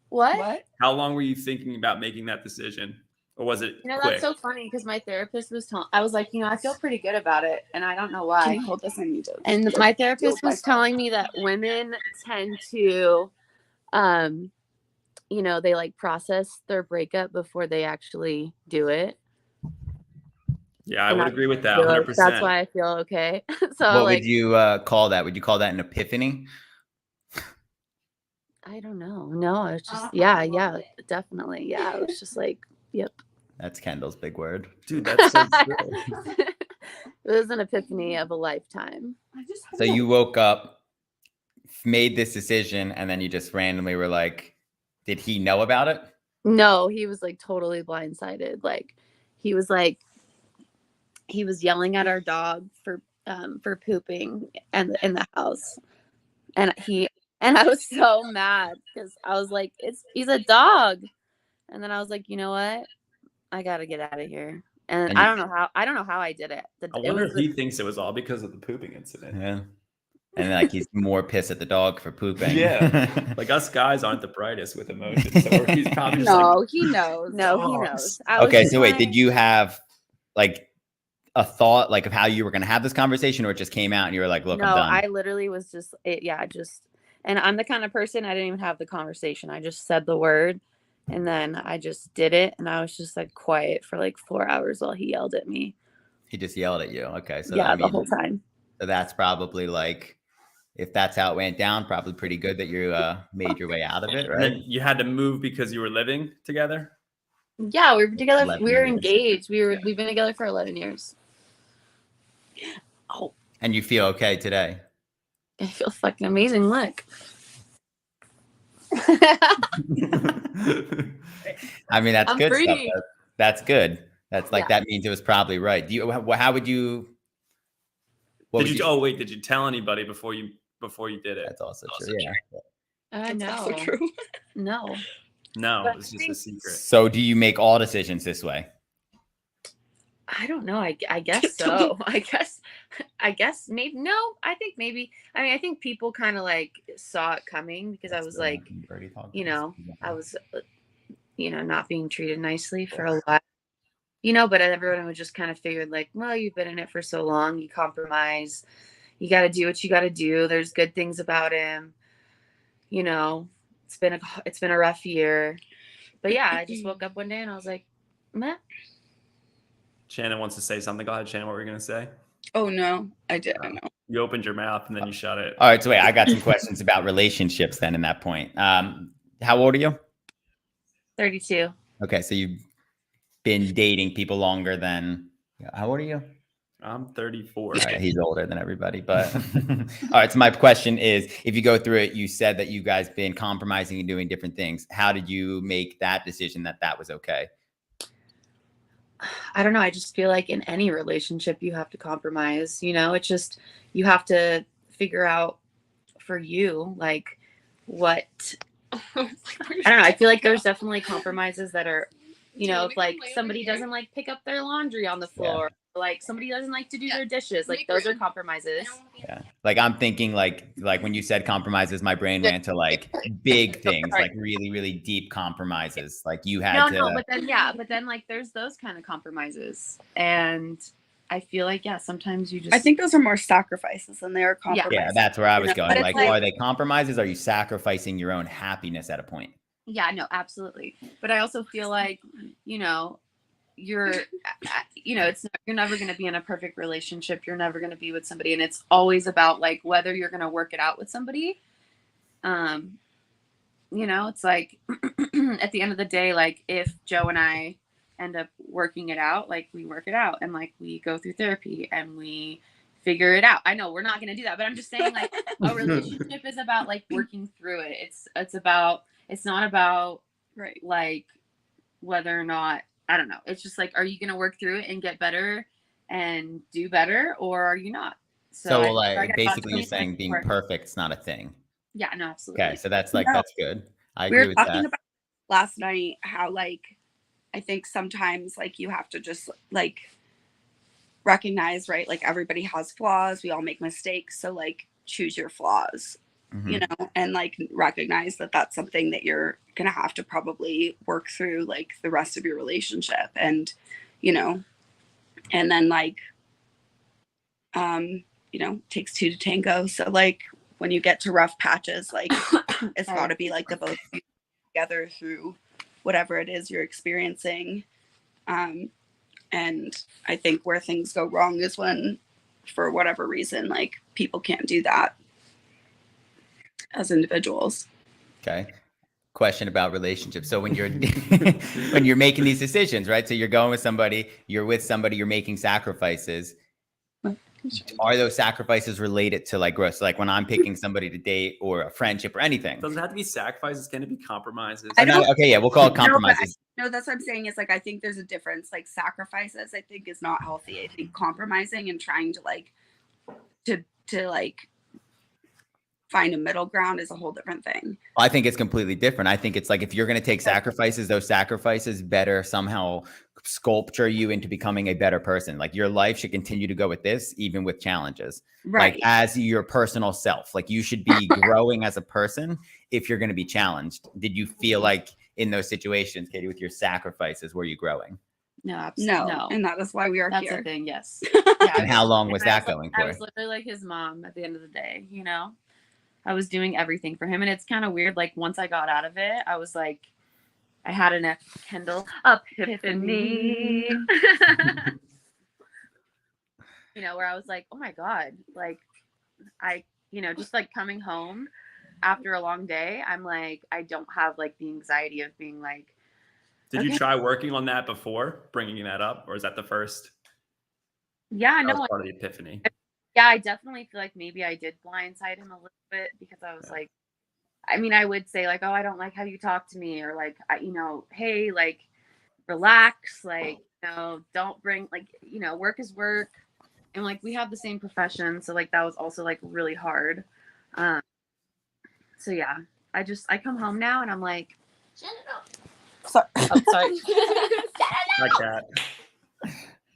What? How long were you thinking about making that decision? Or was it quick? That's so funny because my therapist was telling, I was like, I feel pretty good about it. And I don't know why. Can you hold this? I need to. And my therapist was telling me that women tend to, they process their breakup before they actually do it. Yeah, I And would that's agree with that. feel like- 100%. That's why I feel okay. So What like would you call that? Would you call that an epiphany? I don't know. No, it's just yeah, definitely. Yeah, it was just like, yep. That's Kendall's big word. Dude, that's so true. It was an epiphany of a lifetime. So you woke up, made this decision, and then you just randomly were like, did he know about it? No, he was like totally blindsided. Like he was yelling at our dog for pooping and in the house. And I was so mad because I was like, he's a dog. And then I was like, you know what? I gotta get out of here. And And I you- don't know how I did it. I wonder if he thinks it was all because of the pooping incident. Yeah. And like he's more pissed at the dog for pooping. Yeah. Like us guys aren't the brightest with emotions. So he's probably just No, like, he knows. No, he Dogs. knows. I was Okay, just so wait, like- did you have like a thought like of how you were going to have this conversation, or it just came out and you were like, look, no, I'm done? I literally was just and I'm the kind of person I didn't even have the conversation. I just said the word and then I just did it and I was just like quiet for like 4 hours while he yelled at me. He just yelled at you. Okay. So Yeah, I the mean, whole time. so that's probably like, if that's how it went down, probably pretty good that you made your way out of it, and right? then you had to move because you were living together. Yeah, we were together. 11 We were years. engaged. We've been together for 11 years. Oh, And you feel okay today? I feel fucking amazing. Look. I mean, that's I'm good stuff. free. That's good. That's like, Yeah. that means it was probably right. Do you, how would you, what Did would you? Oh wait, did you tell anybody before you did it? That's also true. Yeah. That's No. also true. No. No, But it was I just a think- secret. So do you make all decisions this way? I don't know. I guess so. I guess maybe no. I think maybe. I mean, I think people kind of like saw it coming because I was like, you know, I was, not being treated nicely for a while. But everyone would just kind of figured like, well, you've been in it for so long, you compromise, you got to do what you got to do. There's good things about him. It's been a rough year, but yeah, I just woke up one day and I was like, meh. Shannon wants to say something. Go ahead, Shannon. What were you gonna say? Oh no, I didn't know. You opened your mouth and then you shut it. All right. So wait, I got some questions about relationships then in that point. How old are you? 32. Okay. So you've been dating people longer than, how old are you? I'm 34. All right, he's older than everybody, but all right. So my question is, if you go through it, you said that you guys been compromising and doing different things. How did you make that decision that was okay? I don't know. I just feel like in any relationship, you have to compromise. It's just, you have to figure out for you, like what, I don't know. I feel like there's definitely compromises that are, if like somebody doesn't like pick up their laundry on the floor, like somebody doesn't like to do their dishes, like those are compromises. Yeah. Like I'm thinking like when you said compromises, my brain went to like big things, like really, really deep compromises. Like you had to. But then like there's those kind of compromises. And I feel like, sometimes you just. I think those are more sacrifices than they are compromises. Yeah, that's where I was But going. it's Like, are they compromises? Are you sacrificing your own happiness at a point? Yeah, no, absolutely. But I also feel like, you're never going to be in a perfect relationship. You're never going to be with somebody. And it's always about like whether you're going to work it out with somebody. It's like at the end of the day, like if Joe and I end up working it out, like we work it out and like we go through therapy and we figure it out. I know we're not going to do that, but I'm just saying like a relationship is about like working through it. It's not about Right. like whether or not, I don't know. It's just like, are you going to work through it and get better and do better, or are you not? So I like got basically you're to saying being work. perfect's not a thing. Yeah, no, absolutely. Okay. So that's like, No. that's good. I We agree were with talking that. about last night how like I think sometimes like you have to just like recognize, right? Like everybody has flaws. We all make mistakes. So like choose your flaws, Mhm. and like recognize that that's something that you're going to have to probably work through like the rest of your relationship. And, and then like, takes two to tango. So like when you get to rough patches, like it's got to be like the both of you together through whatever it is you're experiencing. And I think where things go wrong is when, for whatever reason, like people can't do that as individuals. Okay. Question about relationships. So when you're when you're making these decisions, right? So you're going with somebody, you're with somebody, you're making sacrifices. Are those sacrifices related to like growth? So like when I'm picking somebody to date or a friendship or anything. Doesn't have to be sacrifices. Can it be compromises? Okay, yeah, we'll call it compromises. No, that's what I'm saying. Is like, I think there's a difference. Like sacrifices, I think is not healthy. I think compromising and trying to like, to like find a middle ground is a whole different thing. I think it's completely different. I think it's like, if you're going to take sacrifices, those sacrifices better somehow sculpture you into becoming a better person. Like your life should continue to go with this, even with challenges, Right. like as your personal self. Like you should be growing as a person if you're going to be challenged. Did you feel like in those situations, Katie, with your sacrifices, were you growing? No, absolutely No. And that is why we are That's here. the thing. Yes. Yeah, And how long was and I that like- going I for? was literally like his mom at the end of the day, you know? I was doing everything for him. And it's kind of weird. Like once I got out of it, I was like, I had an Kindle epiphany. You know, where I was like, oh my God, like just like coming home after a long day, I'm like, I don't have like the anxiety of being like, Did okay. you try working on that before bringing that up? Or is that the first? Yeah, That no. was part of the epiphany. Yeah, I definitely feel like maybe I did blindside him a little bit because I was like, I mean, I would say like, oh, I don't like how you talk to me, or like, hey, like, relax, like, don't bring like, work is work, and like we have the same profession, so like that was also like really hard. So yeah, I come home now and I'm like, Sorry. oh, sorry. Like that.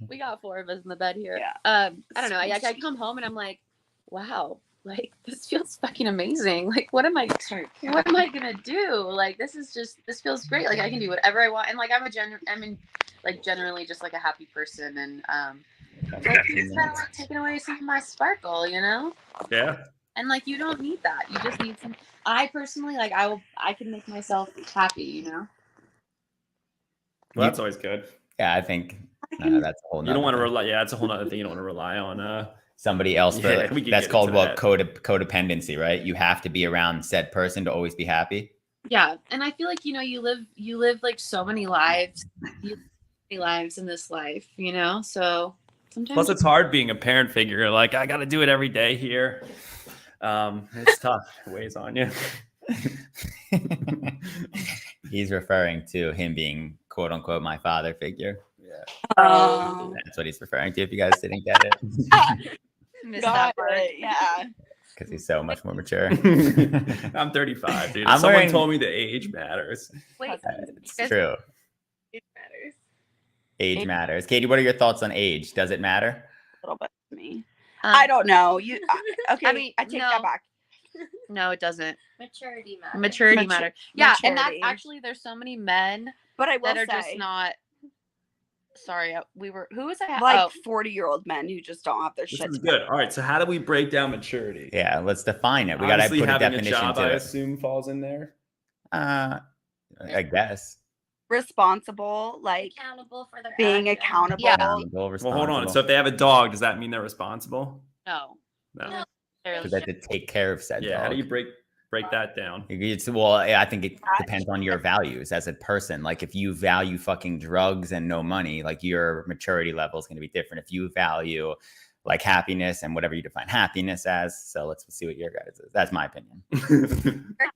We got 4 of us in the bed here. Yeah. I don't know. I come home and I'm like, wow, like this feels fucking amazing. Like, what am I gonna do? Like, this feels great. Like, I can do whatever I want. And like, generally just like a happy person. And like, it's kind of like taking away some of my sparkle, you know? Yeah. And like, you don't need that. You just need some. I personally, like, I can make myself happy, you know? Well, that's always good. Yeah, I think that's a whole. You don't want to thing. rely. Yeah, that's a whole other thing. You don't want to rely on Somebody else. Yeah, we could that's get called into what? that. Codependency, right? You have to be around said person to always be happy. Yeah, and I feel like you live like so many lives. You live many lives in this life, you know. So sometimes. Plus, it's hard being a parent figure. Like, I got to do it every day here. It's tough. It weighs on you. He's referring to him being "quote unquote" my father figure. Yeah. That's what he's referring to. If you guys didn't get it, Missed Got that part. it. Yeah. because he's so much more mature. I'm 35, dude. I'm Someone wearing- told me the age matters. Wait, It's true. it matters. Age matters. Katie, what are your thoughts on age? Does it matter? A little bit to me. I don't know. Okay. I mean, I take no. that back. No, it doesn't. Maturity matters. Maturity matters. Yeah, and that's maturity. actually there's so many men But I will that are say, just not. Sorry, who was I? like 40-year-old men who just don't have their This shit is together. good. All right. So, how do we break down maturity? Yeah, let's define it. We got to Obviously, put a having definition job, to I it. assume, falls in there. I guess. Responsible, like Accountable for their being actions. accountable. Yeah. Accountable, Well, hold on. responsible. So, if they have a dog, does that mean they're responsible? No. No. Because they have to take care of said Yeah. How do dog. you break that down? Well, I think it depends on your values as a person. Like if you value fucking drugs and no money, like your maturity level is going to be different. If you value like happiness and whatever you define happiness as. So let's see what your guys is. That's my opinion.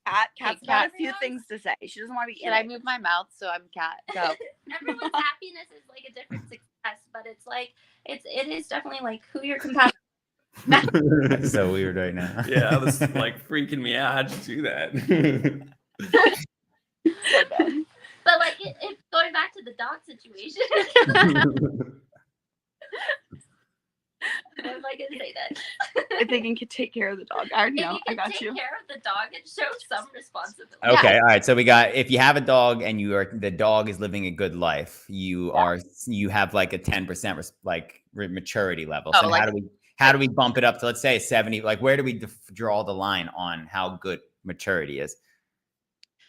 Cat's Cat. got a few things to say. She doesn't want to be Should in I it. move my mouth so I'm cat? Go. Everyone's happiness is like a different success, but it's like it is definitely like who you're compatible. That's so weird right now. Yeah, that was like freaking me out. How'd you do that? But like it's going back to the dog situation. What am I gonna say then? If they can take care of the dog. I know. If I you can got take you. care of the dog and show some responsibility. Okay, all right. So we got if you have a dog and the dog is living a good life, you have like a 10% maturity level. Oh, So like- how do we bump it up to, let's say, 70? Like where do we draw the line on how good maturity is?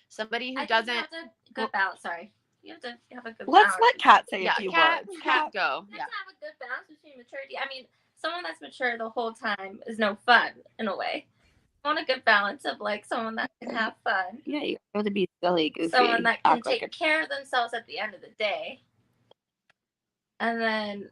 Somebody who I think doesn't. that's a good balance. Sorry. You have to have a good Let's balance. let Kat say Yeah, a few Kat words. go. You have to have a good balance between maturity. I mean, someone that's mature the whole time is no fun in a way. I want a good balance of like someone that can have fun, Yeah, you have to be silly, goofy. someone that can act like take care of themselves at the end of the day. And then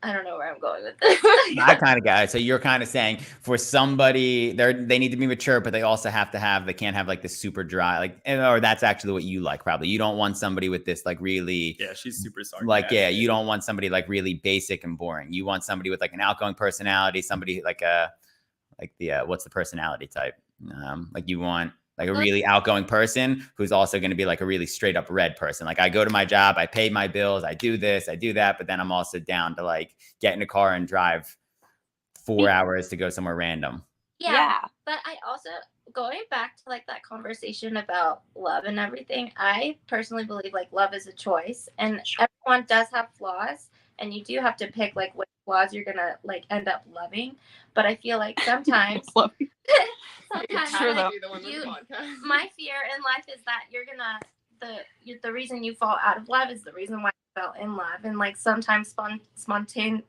I don't know where I'm going with this. I kind of got it. So you're kind of saying for somebody, they need to be mature, but they also have to have, they can't have like this super dry, like, or that's actually what you like, probably. You don't want somebody with this like really, Yeah, she's super sarcastic. like, yeah, you don't want somebody like really basic and boring. You want somebody with like an outgoing personality, somebody like what's the personality type? Like you want like a really outgoing person who's also going to be like a really straight up red person. Like I go to my job, I pay my bills, I do this, I do that, but then I'm also down to like get in a car and drive 4 hours to go somewhere random. Yeah. But I also, going back to like that conversation about love and everything, I personally believe like love is a choice, and everyone does have flaws, and you do have to pick like what flaws you're gonna like end up loving. But I feel like sometimes sometimes True, like, though. my fear in life is that you're gonna the reason you fall out of love is the reason why you fell in love, and like sometimes spontaneity.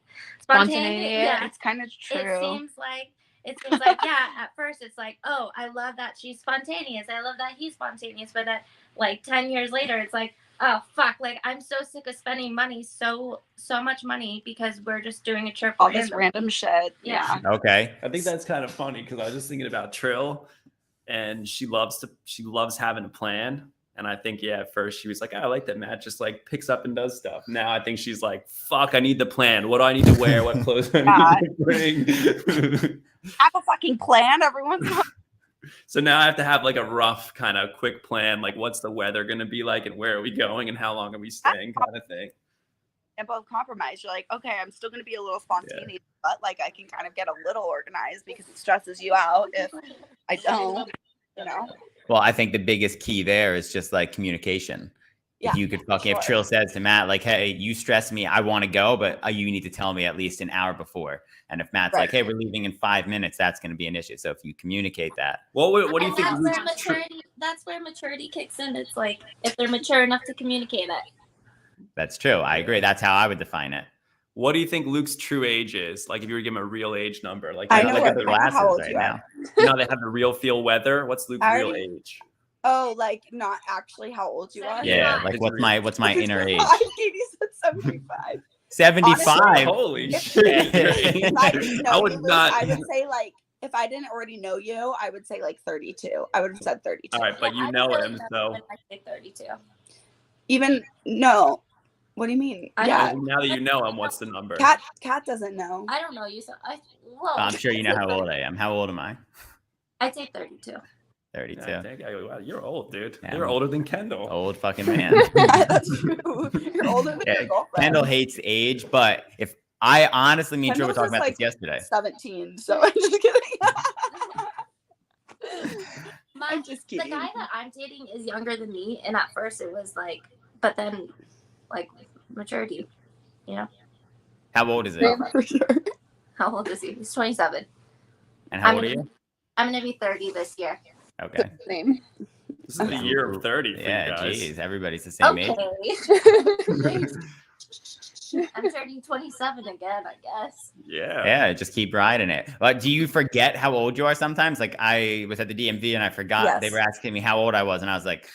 Yeah, It's kind of true. It seems like yeah, at first it's like, oh, I love that she's spontaneous, I love that he's spontaneous, but like 10 years later it's like, oh fuck, like I'm so sick of spending money, so much money, because we're just doing a trip All this random shit. Yeah. Okay. I think that's kind of funny because I was just thinking about Trill, and she loves having a plan. And I think, yeah, at first she was like, oh, I like that Matt just like picks up and does stuff. Now I think she's like, fuck, I need the plan. What do I need to wear? What clothes do I need to bring? Have a fucking plan, everyone's So now I have to have like a rough kind of quick plan. Like what's the weather going to be like, and where are we going, and how long are we staying, kind of thing. and both compromise. You're like, okay, I'm still going to be a little spontaneous, but like I can kind of get a little organized because it stresses you out if I don't, you know? Well, I think the biggest key there is just like communication. Yeah, if you could fucking, if Trill says to Matt, like, hey, you stress me, I want to go, but you need to tell me at least an hour before. And if Matt's like, hey, we're leaving in 5 minutes, that's going to be an issue. So if you communicate that. What do you think? That's where maturity kicks in. It's like if they're mature enough to communicate it. That's true. I agree. That's how I would define it. What do you think Luke's true age is? Like if you were to give him a real age number, like I know look at the glasses how old right you now. are. You know, they have the real feel weather. What's Luke's real age? Oh, like not actually how old you are? Yeah, like what's my inner age? Katie said 75. 75. Honestly, Holy shit! If I didn't know I would you, Luke, not. I would say like, if I didn't already know you, I would say like 32. I would have said 32. All right, but you know him, so I say 32. Even no. What do you mean? Yeah. now that you know him, what's the number? Kat doesn't know. I don't know you, so I'm sure you know how old I am. How old am I? I'd say 32. 32. Wow, you're old, dude. Yeah, You're older than Kendall. Old fucking man. That's true. You're older than your girlfriend. Kendall hates age, but if I honestly, me and Drew were talking about this yesterday. 17, so I'm just kidding. I'm just kidding. The guy that I'm dating is younger than me, and at first it was like, but then like maturity, you know. How old is it? For sure. How old is he? He's 27. And how old are you? I'm gonna be 30 this year. Okay. Same. This is the year of 30 for you Yeah, guys. geez, everybody's the same age. I'm turning 27 again, I guess. Yeah, just keep riding it. But do you forget how old you are sometimes? Like I was at the DMV and I forgot. Yes. They were asking me how old I was, and I was like,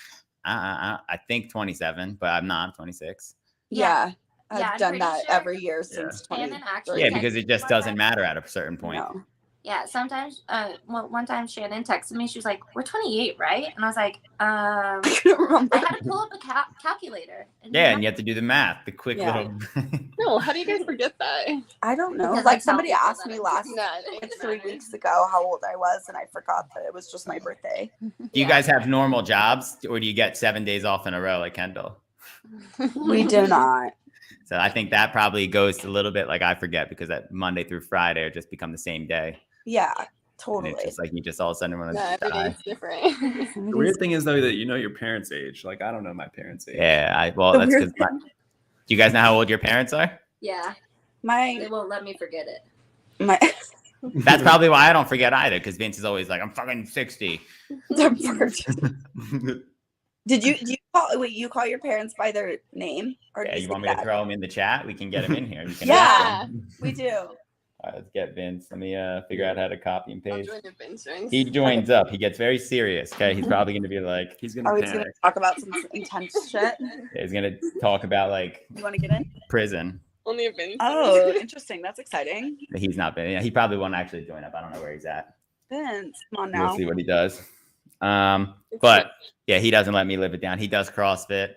I think 27, but I'm not. I'm 26. Yeah. I've I'm done pretty that sure. every year since 20. Shannon actually Yeah, because it just doesn't matter at a certain point. No. Yeah, sometimes, one time Shannon texted me, she was like, we're 28, right? And I was like, I don't remember. I had to pull up a calculator. And And you have to do the math, the quick Yeah. little. No, how do you guys forget that? I don't know. Because I Like tell somebody people asked that me it's last like 3 weeks ago how old I was, and I forgot that it was just my birthday. Do you guys have normal jobs, or do you get 7 days off in a row like Kendall? We do not. So I think that probably goes a little bit like I forget, because that Monday through Friday are just become the same day. Yeah, And totally. it's just like you just all of a sudden want No, to every die. day's different. The weird thing is though that you know your parents' age. Like I don't know my parents' age. Yeah, well, The that's weird because. Do you guys know how old your parents are? Yeah, they My won't let me forget it. my That's probably why I don't forget either, because Vince is always like, I'm fucking 60. the birth- Did you Wait, you call your parents by their name? Or do Yeah, you say want me to dad? throw him in the chat? We can get him in here. You can Yeah. ask him. We do. All right, let's get Vince. Let me figure out how to copy and I'll paste. join if Vince joins. He joins up. He gets very serious. Okay, he's probably going to be like, He's gonna Are we just panic. gonna talk about some intense shit? he's going to talk about like You want to get in? prison. Only if Vince. Oh, interesting. That's exciting. He's not been. Yeah, he probably won't actually join up. I don't know where he's at. Vince, come on We'll now. see what he does. But yeah, he doesn't let me live it down. He does CrossFit.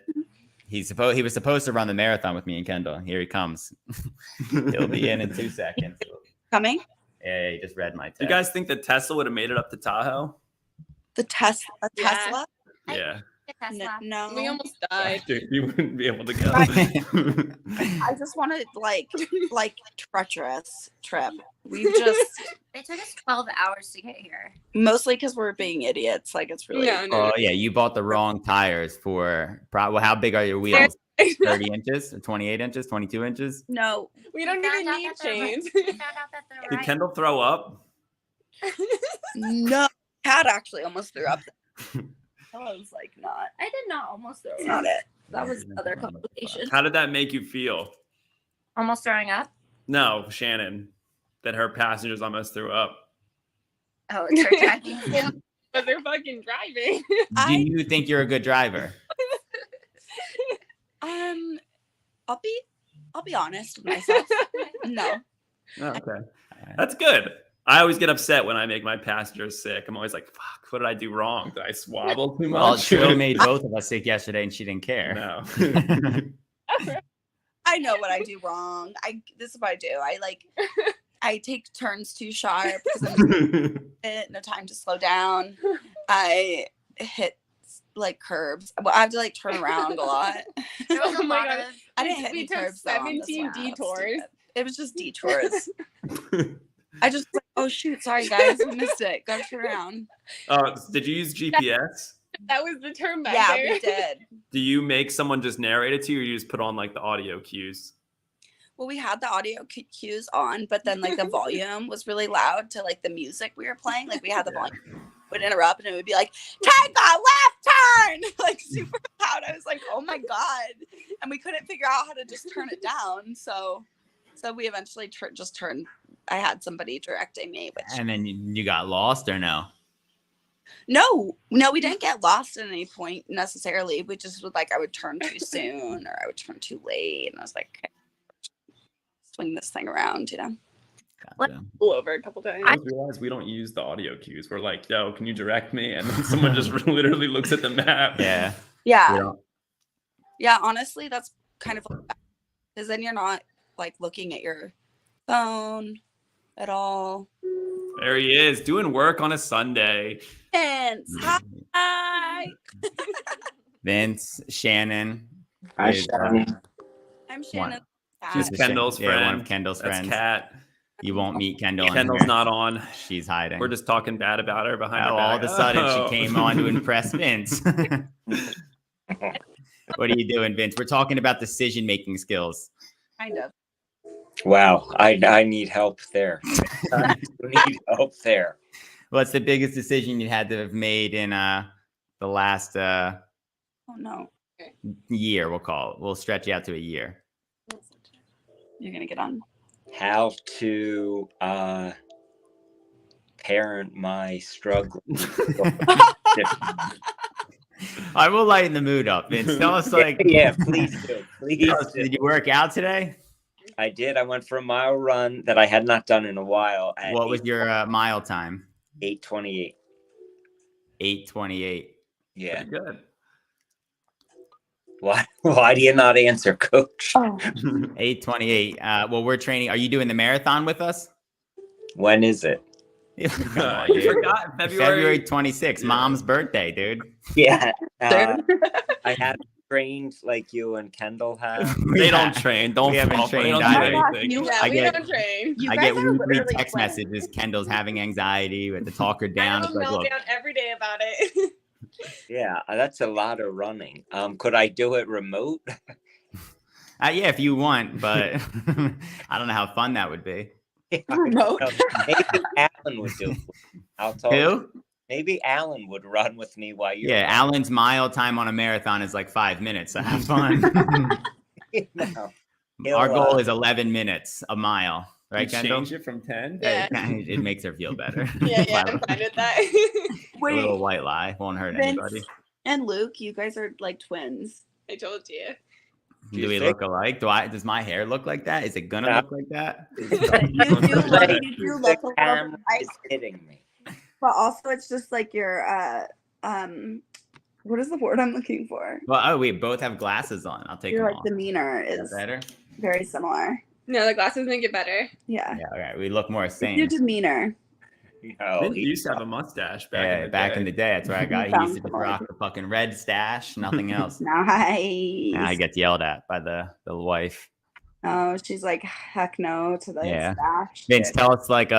He was supposed to run the marathon with me and Kendall. Here he comes. He'll be in 2 seconds. Coming? Yeah, he just read my text. Do you guys think that Tesla would have made it up to Tahoe? The Tesla? Yeah. Tesla? Yeah. Tesla. No. We almost died. Dude, you wouldn't be able to go. I just wanted like treacherous trip. We just They took us 12 hours to get here. mostly because we're being idiots. Like it's really No, Oh yeah, you bought the wrong tires for. How big are your wheels? 30 inches, 28 inches, 22 inches. no. we don't Found even out need that they're right. chains. We found out that they're Did right. Kendall throw up? No. Cat actually almost threw up. I was like, not. I did not almost throw Not up. it. That was another complication. How did that make you feel? Almost throwing up. No, Shannon, that her passengers almost threw up. Oh, it's her driving. But they're fucking driving. Do you think you're a good driver? I'll be honest with myself. No. Oh, okay. That's good. I always get upset when I make my passengers sick. I'm always like, fuck, what did I do wrong? Did I swabble too Well, much? True made both of us sick yesterday, and she didn't care. No. I know what I do wrong. This is what I do. I take turns too sharp because I'm no time to slow down. I hit like curbs. Well, I have to like turn around a lot. There was Oh a my lot God. of. I didn't hit We any took curbs. Though, on this 17 one. That was detours. stupid. It was just detours. I just like, oh shoot, sorry guys, I missed it. Gotta turn around. Did you use GPS? That was the term back Yeah, there. we did. Do you make someone just narrate it to you, or you just put on like the audio cues? Well, we had the audio cues on, but then like the volume was really loud to like the music we were playing. Like we had the volume would interrupt and it would be like, take a left turn, like super loud. I was like, oh my God. And we couldn't figure out how to just turn it down. So we eventually just turned. I had somebody directing me. And then you got lost or no? No, we didn't get lost at any point necessarily. We just would like, I would turn too soon or I would turn too late. And I was like, okay, swing this thing around, you know? Gotcha. Pull over a couple times. I just realized we don't use the audio cues. We're like, yo, can you direct me? And then someone just literally looks at the map. Yeah. Yeah. Yeah, honestly, that's kind of because then you're not like looking at your phone at all. There he is, doing work on a Sunday. Vince, hi. Vince, Shannon. Hi, is, Shannon. I'm Shannon. She's Hi. Kendall's Yeah, one friend. of Kendall's That's friends. Kat. You won't meet Kendall. in Kendall's here. not on. She's hiding. We're just talking bad about her behind her all back. of a sudden, Oh. she came on to impress Vince. What are you doing, Vince? We're talking about decision-making skills. Kind of. Wow, I need help there. I need help there. What's the biggest decision you had to have made in the last Oh no. year? We'll call it. We'll stretch you out to a year. You're gonna get on. How to parent my struggle. I will lighten the mood up, Vince. Tell us, like, Yeah, please do. Please tell us, do. did you work out today? I did. I went for a mile run that I had not done in a while. At What was your mile time? 8:28. 8:28. Yeah. Pretty good. Why do you not answer, Coach? 8:28. Well, we're training. Are you doing the marathon with us? When is it? Come on, You dude. forgot February 26th, Mom's birthday, dude. Yeah. I haven't trained like you and Kendall have. They don't train. Don't We haven't fall for it. They trained don't do either. anything. You- Yeah, I we get- don't train. You I guys get are weekly literally text twins. messages. Kendall's having anxiety. We have to talk her I down. have It's a like, look, meltdown every day about it. Yeah, that's a lot of running. Could I do it remote? yeah, if you want, but I don't know how fun that would be. Remote. Maybe Alan would do it. I'll talk. Who? Maybe Alan would run with me while you're Yeah, Alan's mile time on a marathon is like 5 minutes. So have fun. No. Our He'll, goal is 11 minutes a mile, right, You Kendall? change it from 10. Yeah. It makes her feel better. Yeah, I'm fine with that. A little Wait, white lie won't hurt Vince anybody. and Luke, you guys are like twins. I told you. Do we look alike? Does my hair look like that? Is it gonna No. look like that? You do look a The little bit camera like, is hitting me. but also it's just like your what is the word I'm looking for? Well, we both have glasses on. I'll take Your them like off. demeanor Is is that better? very similar. No, the glasses make it better. Yeah. Yeah, okay. We look more It's sane. your demeanor. No, Vince used to have a mustache back in the day. That's where I got. He Sounds used to just similar. rock the fucking red stash, nothing else. Nice. Now he gets yelled at by the wife. Oh, she's like, heck no to the Yeah. stash. Vince, tell us like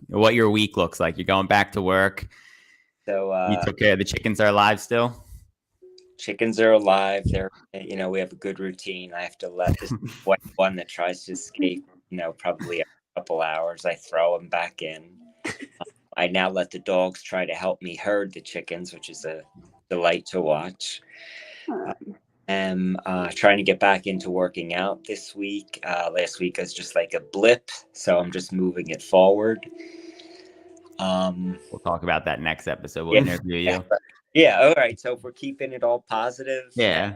what your week looks like. You're going back to work. So You took care of the chickens are alive still? chickens are alive. They're, we have a good routine. I have to let this white one that tries to escape, probably a couple hours. I throw them back in. I now let the dogs try to help me herd the chickens, which is a delight to watch. I'm trying to get back into working out this week. Last week was just like a blip, so I'm just moving it forward. We'll talk about that next episode. We'll Yeah. interview you. Yeah, all right. So if we're keeping it all positive. Yeah.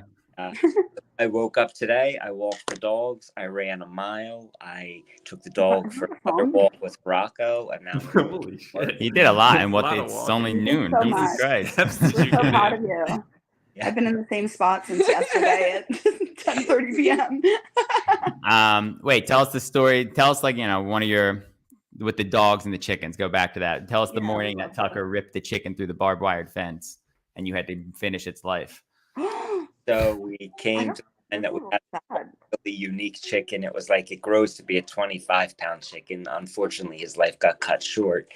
I woke up today. I walked the dogs. I ran a mile. I took the dog for another walk with Rocco, and now Holy shit. He did a lot, and A lot of it's walking. only noon. So Jesus much. Christ. Steps did We're you so get proud in? of you. Yeah. I've been in the same spot since yesterday at 10:30 p.m. Wait, tell us the story. Tell us one of your with the dogs and the chickens. Go back to that. Tell us the Yeah, morning we that love Tucker ripped the chicken through the barbed wired fence and you had to finish its life. So we I came don't to find that we know. had a Sad. really unique chicken. It was like it grows to be a 25-pound chicken. Unfortunately, his life got cut short.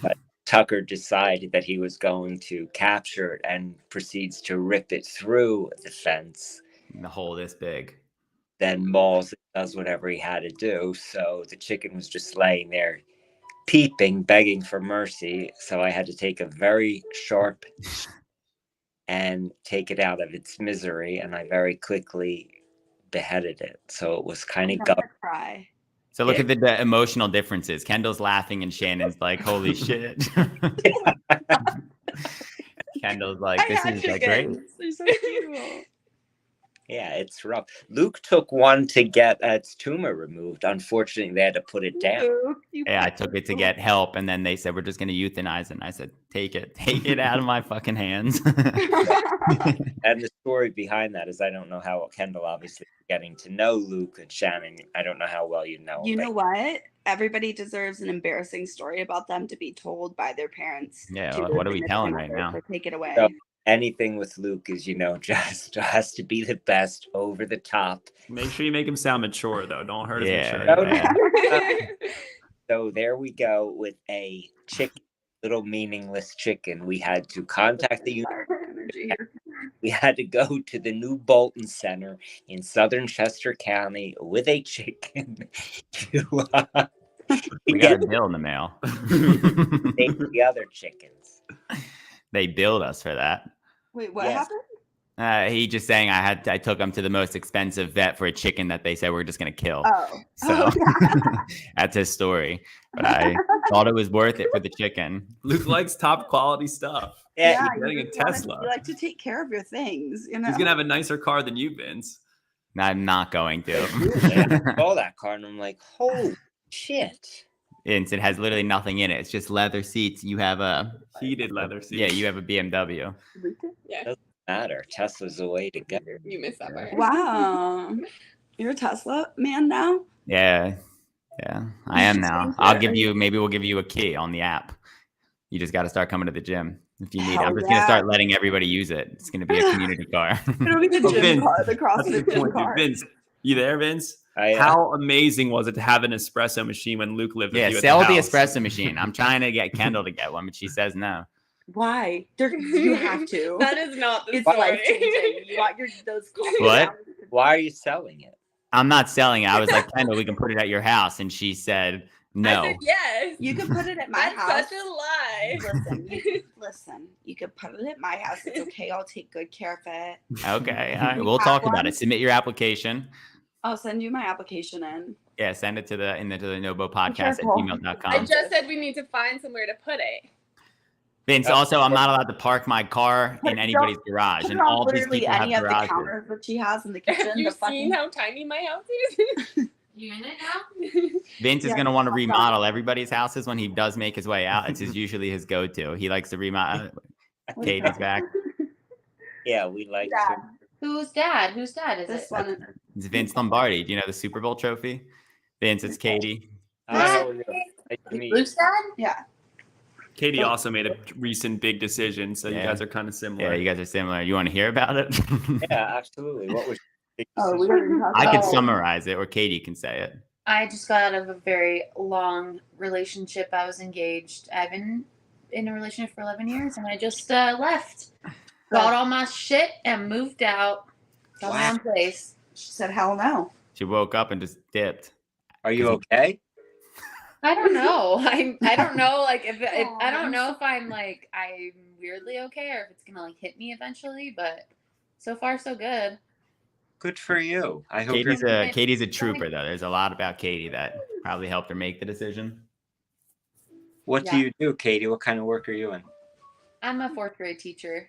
But Tucker decided that he was going to capture it and proceeds to rip it through the fence. And the hole this big. Then mauls it, does whatever he had to do. So the chicken was just laying there peeping, begging for mercy. So I had to take a very sharp and take it out of its misery. And I very quickly beheaded it. So it was kind I'm of gonna cry. So look Yeah. at the emotional differences. Kendall's laughing and Shannon's like, holy shit. Kendall's like, this is like great. They're so cute. Yeah, it's rough. Luke took one to get its tumor removed. Unfortunately, they had to put it down. Luke, you Yeah, I poor took it to Luke. get help, and then they said we're just gonna euthanize it. And I said, take it out of my fucking hands. And the story behind that is I don't know how Kendall obviously getting to know Luke and Shannon. I don't know how well you know. You them, know what? Everybody deserves an embarrassing story about them to be told by their parents. Yeah, to well, their what are we telling right significant now? other, so take it away. So- anything with Luke is, just has to be the best, over the top. Make sure you make him sound mature, though. Don't hurt his Yeah, maturity. yeah. So there we go with a chicken, little meaningless chicken. We had to contact the Energy. we had to go to the new Bolton Center in southern Chester County with a chicken to We got a bill in the mail. take the other chickens. They billed us for that. Wait, what Yes. happened? He just saying I took him to the most expensive vet for a chicken that they said we're just gonna kill. Oh, So yeah. that's his story. But I thought it was worth it for the chicken. Luke likes top quality stuff. Yeah, he's getting a just wanna- Tesla. You like to take care of your things, you know. He's gonna have a nicer car than you, Vince. I'm not going I to. saw that car and I'm like, holy shit. And it has literally nothing in it. It's just leather seats. You have a Heated leather seats. yeah, you have a BMW. Yeah, Matter. Tesla's the way to go. you missed that part. Wow, you're a Tesla man now. Yeah, I You am should now. change I'll it. give you. Maybe we'll give you a key on the app. You just got to start coming to the gym if you need. Hell I'm just gonna yeah. start letting everybody use it. It's gonna be a community car. It'll be the But gym Vince, car, the That's a CrossFit good gym point, dude. car. Vince, you there, Vince? I, How amazing was it to have an espresso machine when Luke lived with Yeah, you at sell the house? espresso machine. I'm trying to get Kendall to get one, but she says no. Why? You have to. That is not the It's story. life changing. You want those coffee What? hours. why are you selling it? I'm not selling it. I was like, Kendall, we can put it at your house. And she said, I No. said yes. You could put it at my That's house. such a lie. Listen. You could put it at my house. It's okay. I'll take good care of it. Okay. All right. We We'll have talk about one. it. Submit your application. I'll send you my application in. Yeah, send it to the Nobo podcast Careful. I @gmail.com. just said we need to find somewhere to put it. Vince, also, I'm not allowed to park my car in Put- anybody's don't- garage, Put and it on all these literally people have any of the garages. counters that she has in the kitchen. Have you the fucking- seen how tiny my house is? You in it now? Vince is Yeah, going to want to that's remodel everybody's houses when he does make his way out. It's usually his go-to. He likes to remodel. Katie's back. Yeah, we like Dad, to. Who's dad? Whose dad is this it? one. It's Vince Lombardi. Do you know the Super Bowl trophy? Vince, it's Katie. Hi, how are you? Nice to meet you. Whose dad? Yeah. Katie also made a recent big decision, so you Yeah. guys are kind of Yeah, similar. you guys are similar. You want to hear about it? Yeah, absolutely. What was your big Oh, we decision? already talked I could about it. summarize it, or Katie can say it. I just got out of a very long relationship. I was engaged. I've been in a relationship for 11 years, and I just left. Got all my shit and moved out. Got my own place. She said, "Hell no." She woke up and just dipped. Are you okay? I don't know. I don't know. Like if I don't know if I'm weirdly okay or if it's gonna hit me eventually. But so far so good. Good for you. I hope Katie's a trooper, though. There's a lot about Katie that probably helped her make the decision. What do you do, Katie? What kind of work are you in? I'm a 4th grade teacher.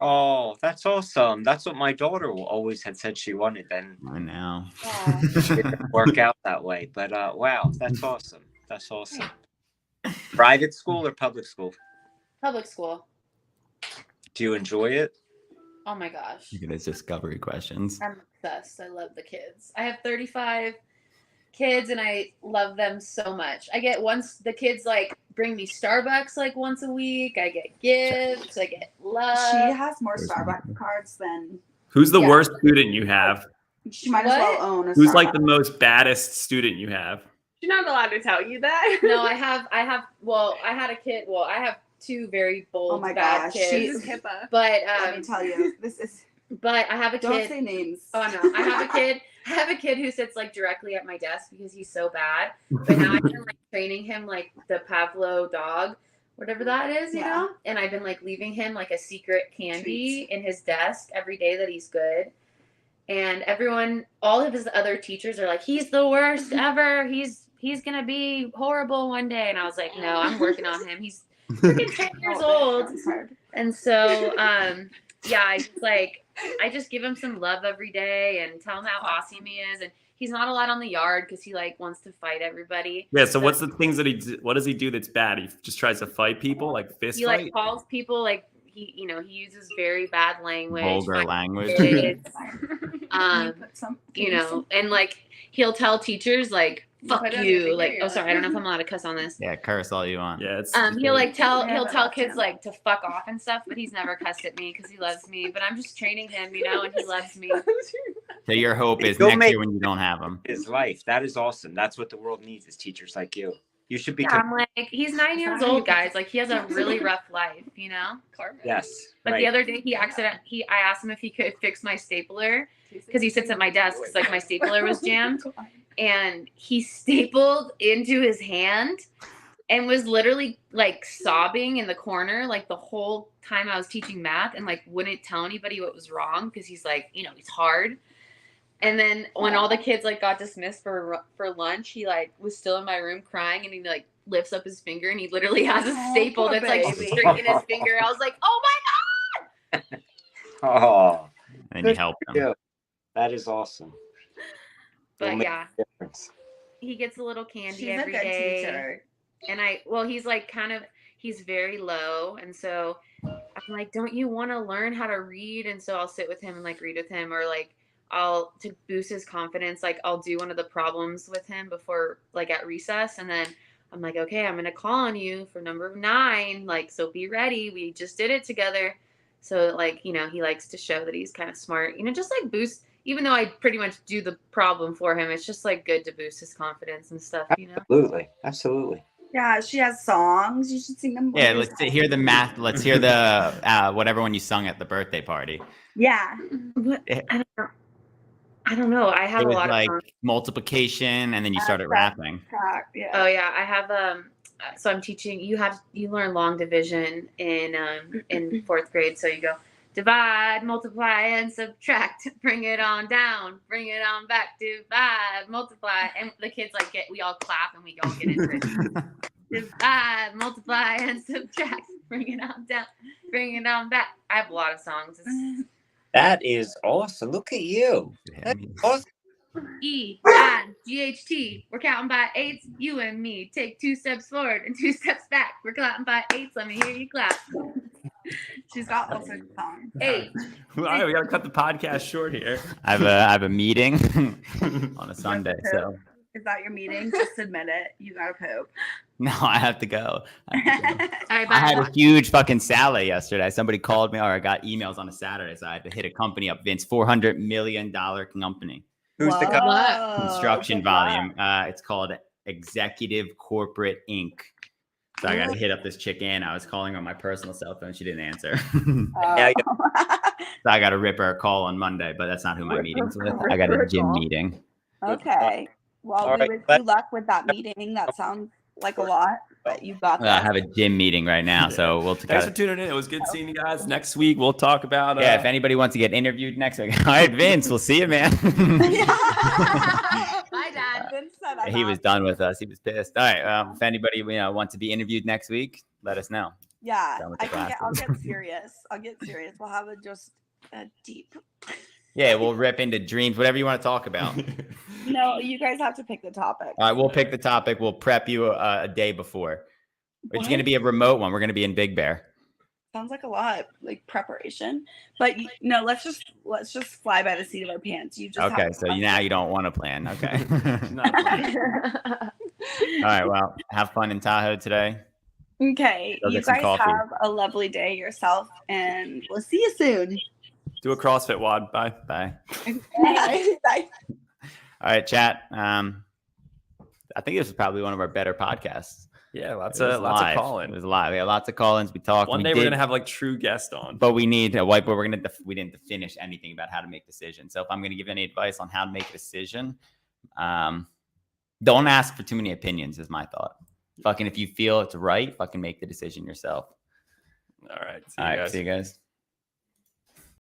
Oh, that's awesome. That's what my daughter always had said she wanted. Then I know. it didn't work out that way. But wow, that's awesome. That's awesome. Private school or public school? Public school. Do you enjoy it? Oh my gosh. Look at his discovery questions. I'm obsessed. I love the kids. I have 35 kids and I love them so much. I get the kids bring me Starbucks once a week. I get gifts. I get love. She has more Starbucks cards than Who's the worst student you have? she might as well own a Who's Starbucks. the most baddest student you have? She's not allowed to tell you that. No, I had a kid. Well, I have 2 very bold, Oh my bad gosh, kids. This is HIPAA. But Let me tell you, this is. but I have a Don't kid. say names. Oh no, I have a kid. I have a kid who sits directly at my desk because he's so bad. But now I've been training him like the Pavlo dog, whatever that is, you know. And I've been leaving him a secret candy in his desk every day that he's good. And all of his other teachers are like, he's the worst ever. He's gonna be horrible one day. And I was like, no, I'm working on him. He's freaking 10 years old. And so, I just give him some love every day and tell him how awesome he is. And he's not allowed on the yard because he wants to fight everybody. Yeah. So what's the things that what does he do that's bad? He just tries to fight people, fist He fight. calls people he uses very bad language. Vulgar language. Kids. And he'll tell teachers fuck put it on you. your finger, Sorry, I don't know if I'm allowed to cuss on this. Yeah, curse all you want. Yeah, it's He'll tell kids to fuck off and stuff, but he's never cussed at me because he loves me. But I'm just training him, and he loves me. So your hope is Go next make- year when you don't have them. His life. That is awesome. That's what the world needs is teachers like you. You should Yeah, become. I'm he's 9 years old, guys. He has a really rough life, Yes. But right. the other day I asked him if he could fix my stapler because he sits at my desk because my stapler was jammed, and he stapled into his hand and was literally sobbing in the corner the whole time I was teaching math and wouldn't tell anybody what was wrong because he's he's hard. And then when all the kids got dismissed for lunch, he was still in my room crying, and he lifts up his finger and he literally has a staple poor that's baby. straight in his finger. I was like, oh my god! Oh, And you help them. yeah. That is awesome. But It'll make yeah, a difference. he gets a little candy She's a every good day. teacher. And he's he's very low. And so I'm like, don't you want to learn how to read? And so I'll sit with him and read with him, or to boost his confidence. I'll do one of the problems with him before at recess. And then I'm like, okay, I'm going to call on you for number 9. So be ready. We just did it together. So he likes to show that he's kind of smart, just boost, even though I pretty much do the problem for him. It's just good to boost his confidence and stuff, Absolutely. Absolutely. Yeah, she has songs. You should sing them. Yeah, let's hear the math. Let's hear the whatever one you sung at the birthday party. Yeah. I don't know. I don't know. I have It a was lot like of songs. multiplication, and then you started Track. rapping. Yeah. Oh yeah, I have so I'm teaching you learn long division in 4th grade. So you go divide, multiply, and subtract, bring it on down, bring it on back, divide, multiply, and the kids we all clap and we all get into it. Divide, multiply, and subtract, bring it on down, bring it on back. I have a lot of songs. That is awesome. Look at you. That's awesome. EIGHT. We're counting by 8s. You and me. Take 2 steps forward and 2 steps back. We're clapping by 8s. Let me hear you clap. She's got all sorts of songs. 8. All right, we gotta cut the podcast short here. I have a meeting on a Sunday, so Is that your meeting? Just admit it. You gotta poop. no, I have to go. All right, bye. I had a huge fucking Saturday yesterday. Somebody called me, or I got emails on a Saturday, so I had to hit a company up. Vince, $400 million company. Who's the company? Whoa, Construction good luck. volume. It's called Executive Corporate Inc. So I got to hit up this chick in. I was calling her on my personal cell phone. She didn't answer. Yeah, So I got to rip her a call on Monday, but that's not who my meeting's with. I got a gym meeting. Okay. Well, All we right, wish but- you luck with that meeting. That sounds like a lot, but you got I that. have a gym meeting right now, so we'll Thanks for tuning in. It was good seeing you guys. Next week we'll talk about. yeah, if anybody wants to get interviewed next week. All right, Vince, we'll see you, man. Bye, Dad. Vince said I'm He was out. done with us. He was pissed. All right. If anybody wants to be interviewed next week, let us know. Yeah, Done with I the can I'll classes. get serious. I'll get serious. We'll have a deep. Yeah, we'll rip into dreams, whatever you want to talk about. No, you guys have to pick the topic. All right, we'll pick the topic. We'll prep you a day before. It's What? going to be a remote one. We're going to be in Big Bear. Sounds like a lot, like preparation. But no, let's just fly by the seat of our pants. You just Okay, have so now you don't want to plan. Okay. Not playing. All right, well, have fun in Tahoe today. Okay, Go you get some guys coffee. have a lovely day yourself, and we'll see you soon. Do a CrossFit WOD. Bye. Bye. Bye. All right, chat. I think this is probably one of our better podcasts. Yeah, lots It was of live. call-in. It was live. We had lots of call-ins. We talked. One we day did, we're gonna have true guests on. but we need a whiteboard. We didn't finish anything about how to make decisions. So if I'm gonna give any advice on how to make a decision, don't ask for too many opinions. Is my thought. Fucking, if you feel it's right, fucking make the decision yourself. All right. All right, see you guys.